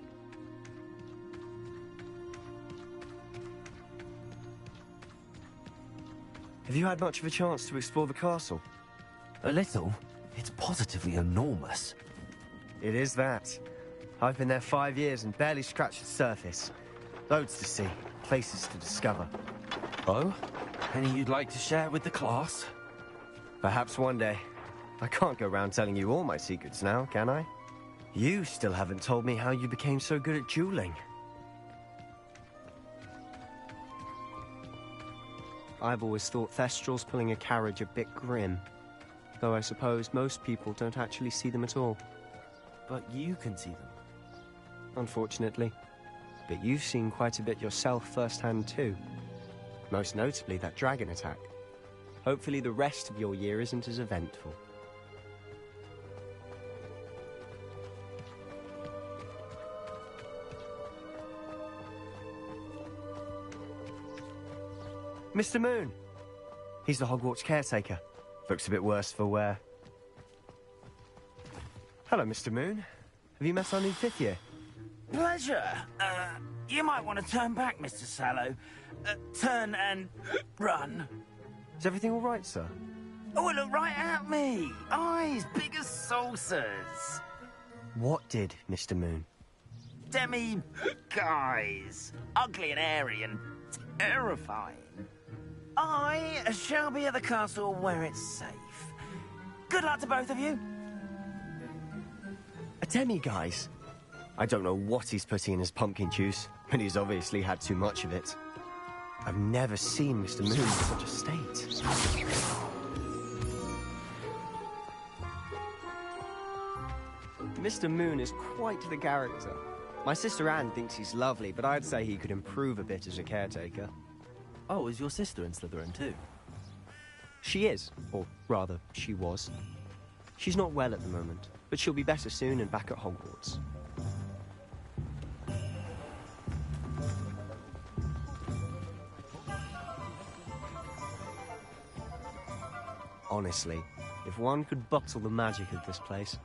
Have you had much of a chance to explore the castle? A little. It's positively enormous. It is that. I've been there 5 years and barely scratched the surface. Loads to see, places to discover. Oh? Any you'd like to share with the class? Perhaps one day. I can't go around telling you all my secrets now, can I? You still haven't told me how you became so good at dueling. I've always thought Thestrals pulling a carriage a bit grim. Though I suppose most people don't actually see them at all. But you can see them. Unfortunately. But you've seen quite a bit yourself firsthand too. Most notably that dragon attack. Hopefully the rest of your year isn't as eventful. Mr. Moon! He's the Hogwarts caretaker. Looks a bit worse for wear. Hello, Mr. Moon. Have you met our new 5th year? Pleasure. You might want to turn back, Mr. Sallow. Turn and run. Is everything all right, sir? Oh, look right at me. Eyes big as saucers. What did, Mr. Moon? Guys. Ugly and airy and terrifying. I shall be at the castle where it's safe. Good luck to both of you. A demi-guise? I don't know what he's putting in his pumpkin juice, but he's obviously had too much of it. I've never seen Mr. Moon in such a state. Mr. Moon is quite the character. My sister Anne thinks he's lovely, but I'd say he could improve a bit as a caretaker. Oh, is your sister in Slytherin too? She is, or rather, she was. She's not well at the moment, but she'll be better soon and back at Hogwarts. Honestly, if one could bottle the magic of this place.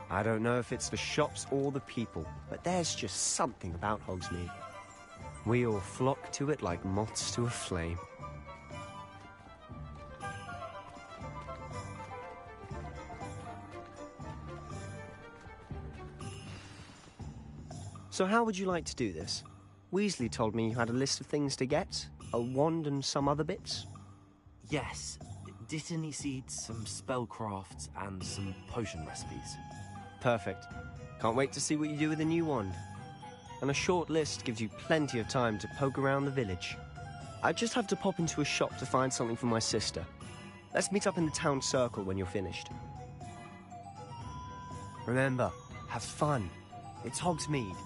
I don't know if it's the shops or the people, but there's just something about Hogsmeade. We all flock to it like moths to a flame. So how would you like to do this? Weasley told me you had a list of things to get, a wand and some other bits. Yes. Dittany seeds, some spellcrafts, and some potion recipes. Perfect. Can't wait to see what you do with the new wand. And a short list gives you plenty of time to poke around the village. I just have to pop into a shop to find something for my sister. Let's meet up in the town circle when you're finished. Remember, have fun. It's Hogsmeade.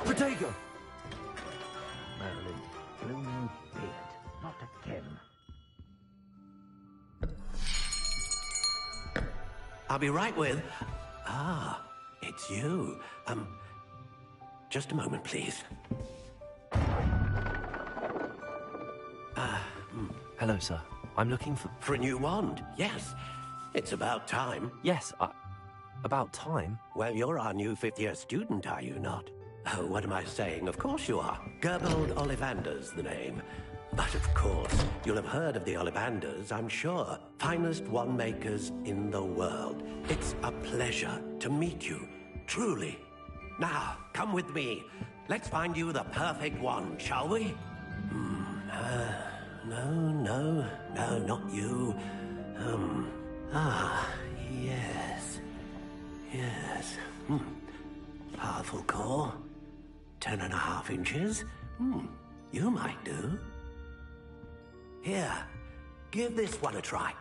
Potato! Merlin, blue beard, not again. I'll be right with... Ah, it's you. Just a moment, please. Hello, sir. I'm looking for... For a new wand, yes. It's about time. Yes, about time? Well, you're our new 5th-year student, are you not? Oh, what am I saying? Of course you are. Gerbold Ollivander's the name. But of course, you'll have heard of the Ollivanders, I'm sure. Finest wand makers in the world. It's a pleasure to meet you, truly. Now, come with me. Let's find you the perfect wand, shall we? No, not you. Yes. Powerful core. 10.5 inches. You might do. Here, give this one a try.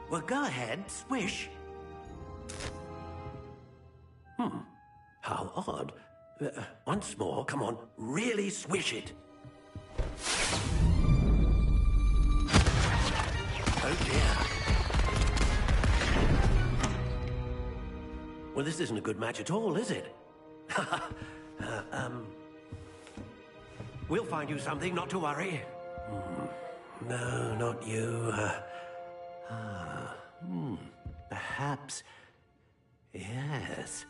Well, go ahead, swish. How odd. Once more, come on, really swish it. Oh dear. Well, this isn't a good match at all, is it? We'll find you something, not to worry. No, not you. Perhaps... Yes.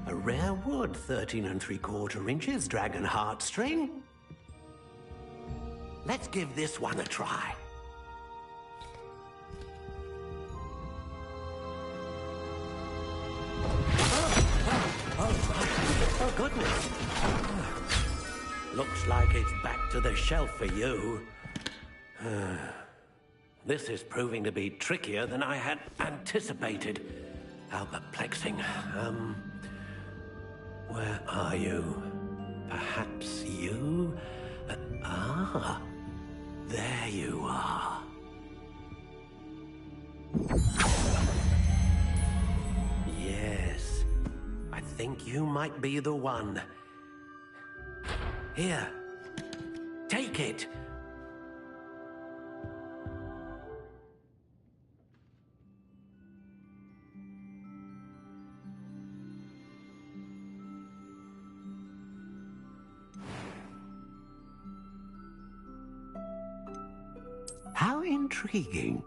A rare wood, 13 3/4 inches, dragon heartstring. Let's give this one a try. Oh, goodness. Looks like it's back to the shelf for you. This is proving to be trickier than I had anticipated. How perplexing. Where are you? Perhaps you? There you are. Yes, I think you might be the one. Here, take it. How intriguing.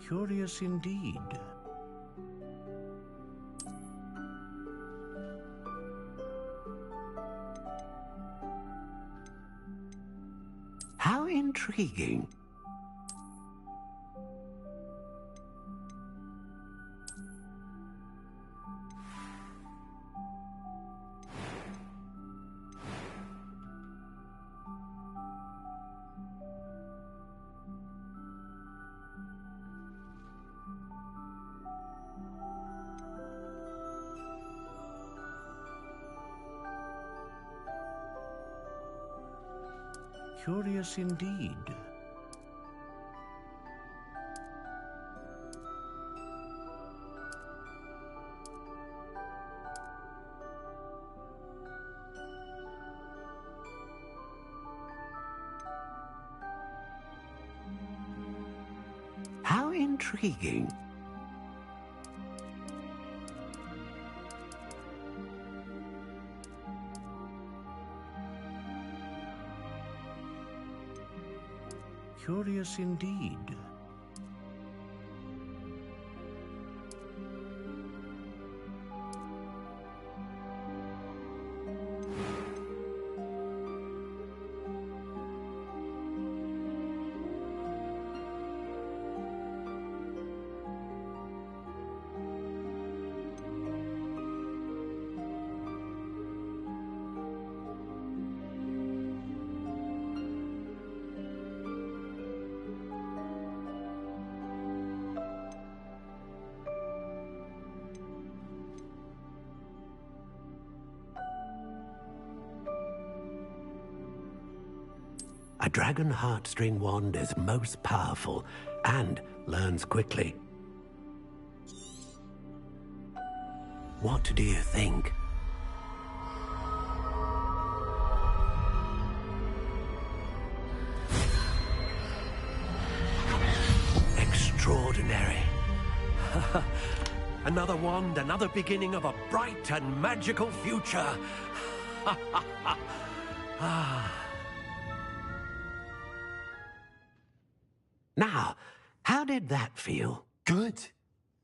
Curious indeed. How intriguing. Curious indeed. How intriguing. Curious indeed. A dragon heartstring wand is most powerful and learns quickly. What do you think? Extraordinary. Another wand, another beginning of a bright and magical future. Now, how did that feel? Good.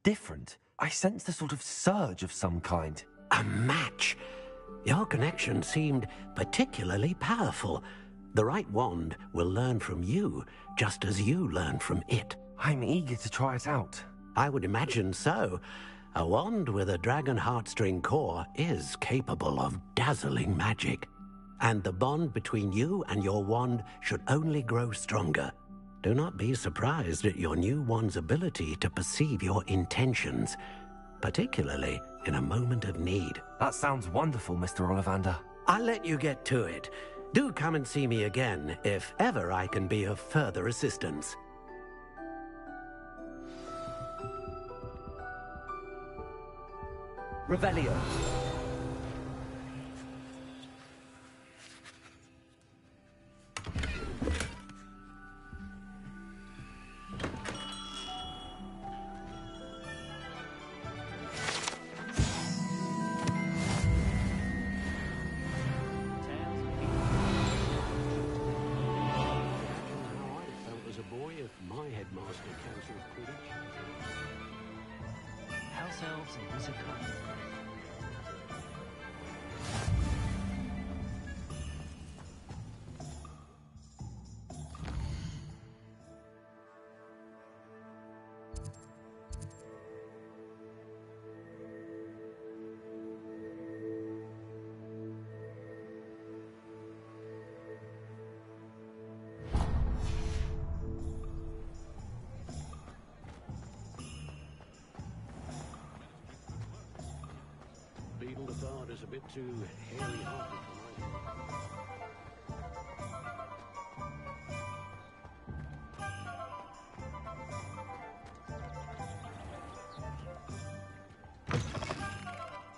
Different. I sensed a sort of surge of some kind. A match. Your connection seemed particularly powerful. The right wand will learn from you, just as you learn from it. I'm eager to try it out. I would imagine so. A wand with a dragon heartstring core is capable of dazzling magic. And the bond between you and your wand should only grow stronger. Do not be surprised at your new wand's ability to perceive your intentions, particularly in a moment of need. That sounds wonderful, Mr. Ollivander. I'll let you get to it. Do come and see me again if ever I can be of further assistance. Revelio. House elves and wizard kind. bit too hairy-hearted for my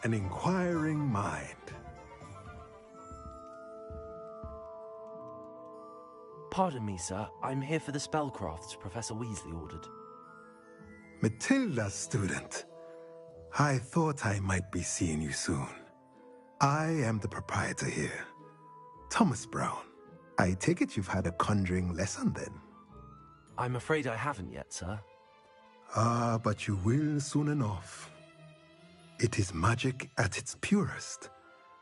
An inquiring mind. Pardon me, sir. I'm here for the spellcrafts Professor Weasley ordered. Matilda's student. I thought I might be seeing you soon. I am the proprietor here, Thomas Brown. I take it you've had a conjuring lesson then? I'm afraid I haven't yet, sir. Ah, but you will soon enough. It is magic at its purest,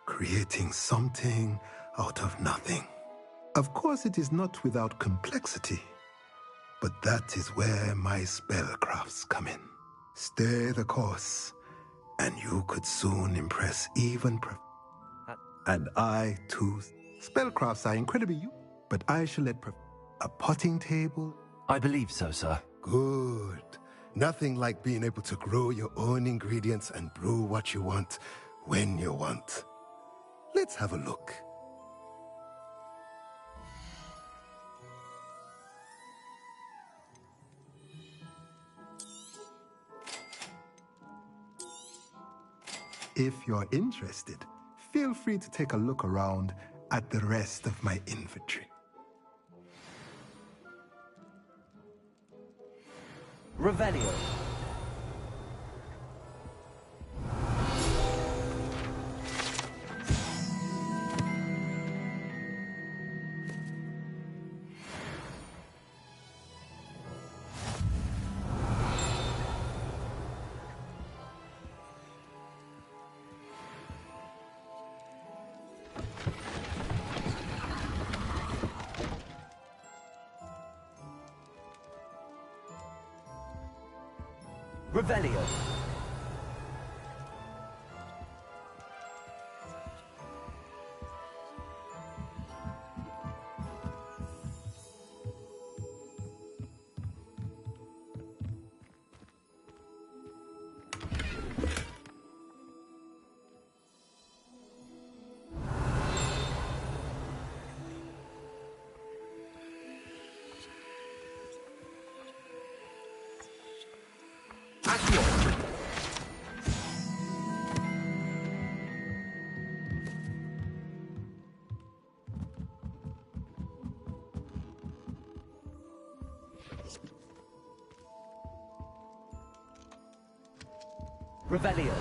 creating something out of nothing. Of course, it is not without complexity, but that is where my spellcrafts come in. Stay the course, and you could soon impress even And I, too. Spellcrafts are incredibly useful, but I shall let a potting table. I believe so, sir. Good. Nothing like being able to grow your own ingredients and brew what you want, when you want. Let's have a look. If you're interested, feel free to take a look around at the rest of my inventory. Revelio. Revelio. Revelio.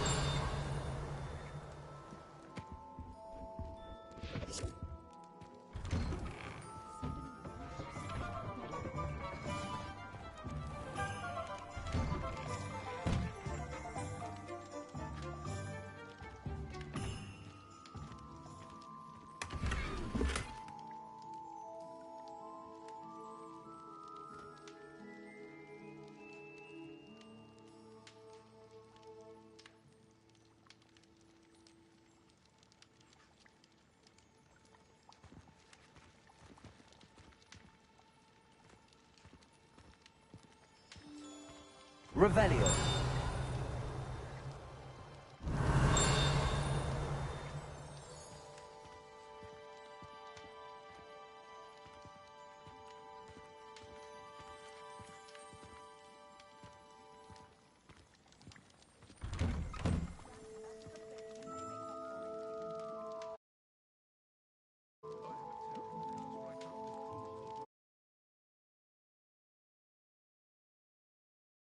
Revelio.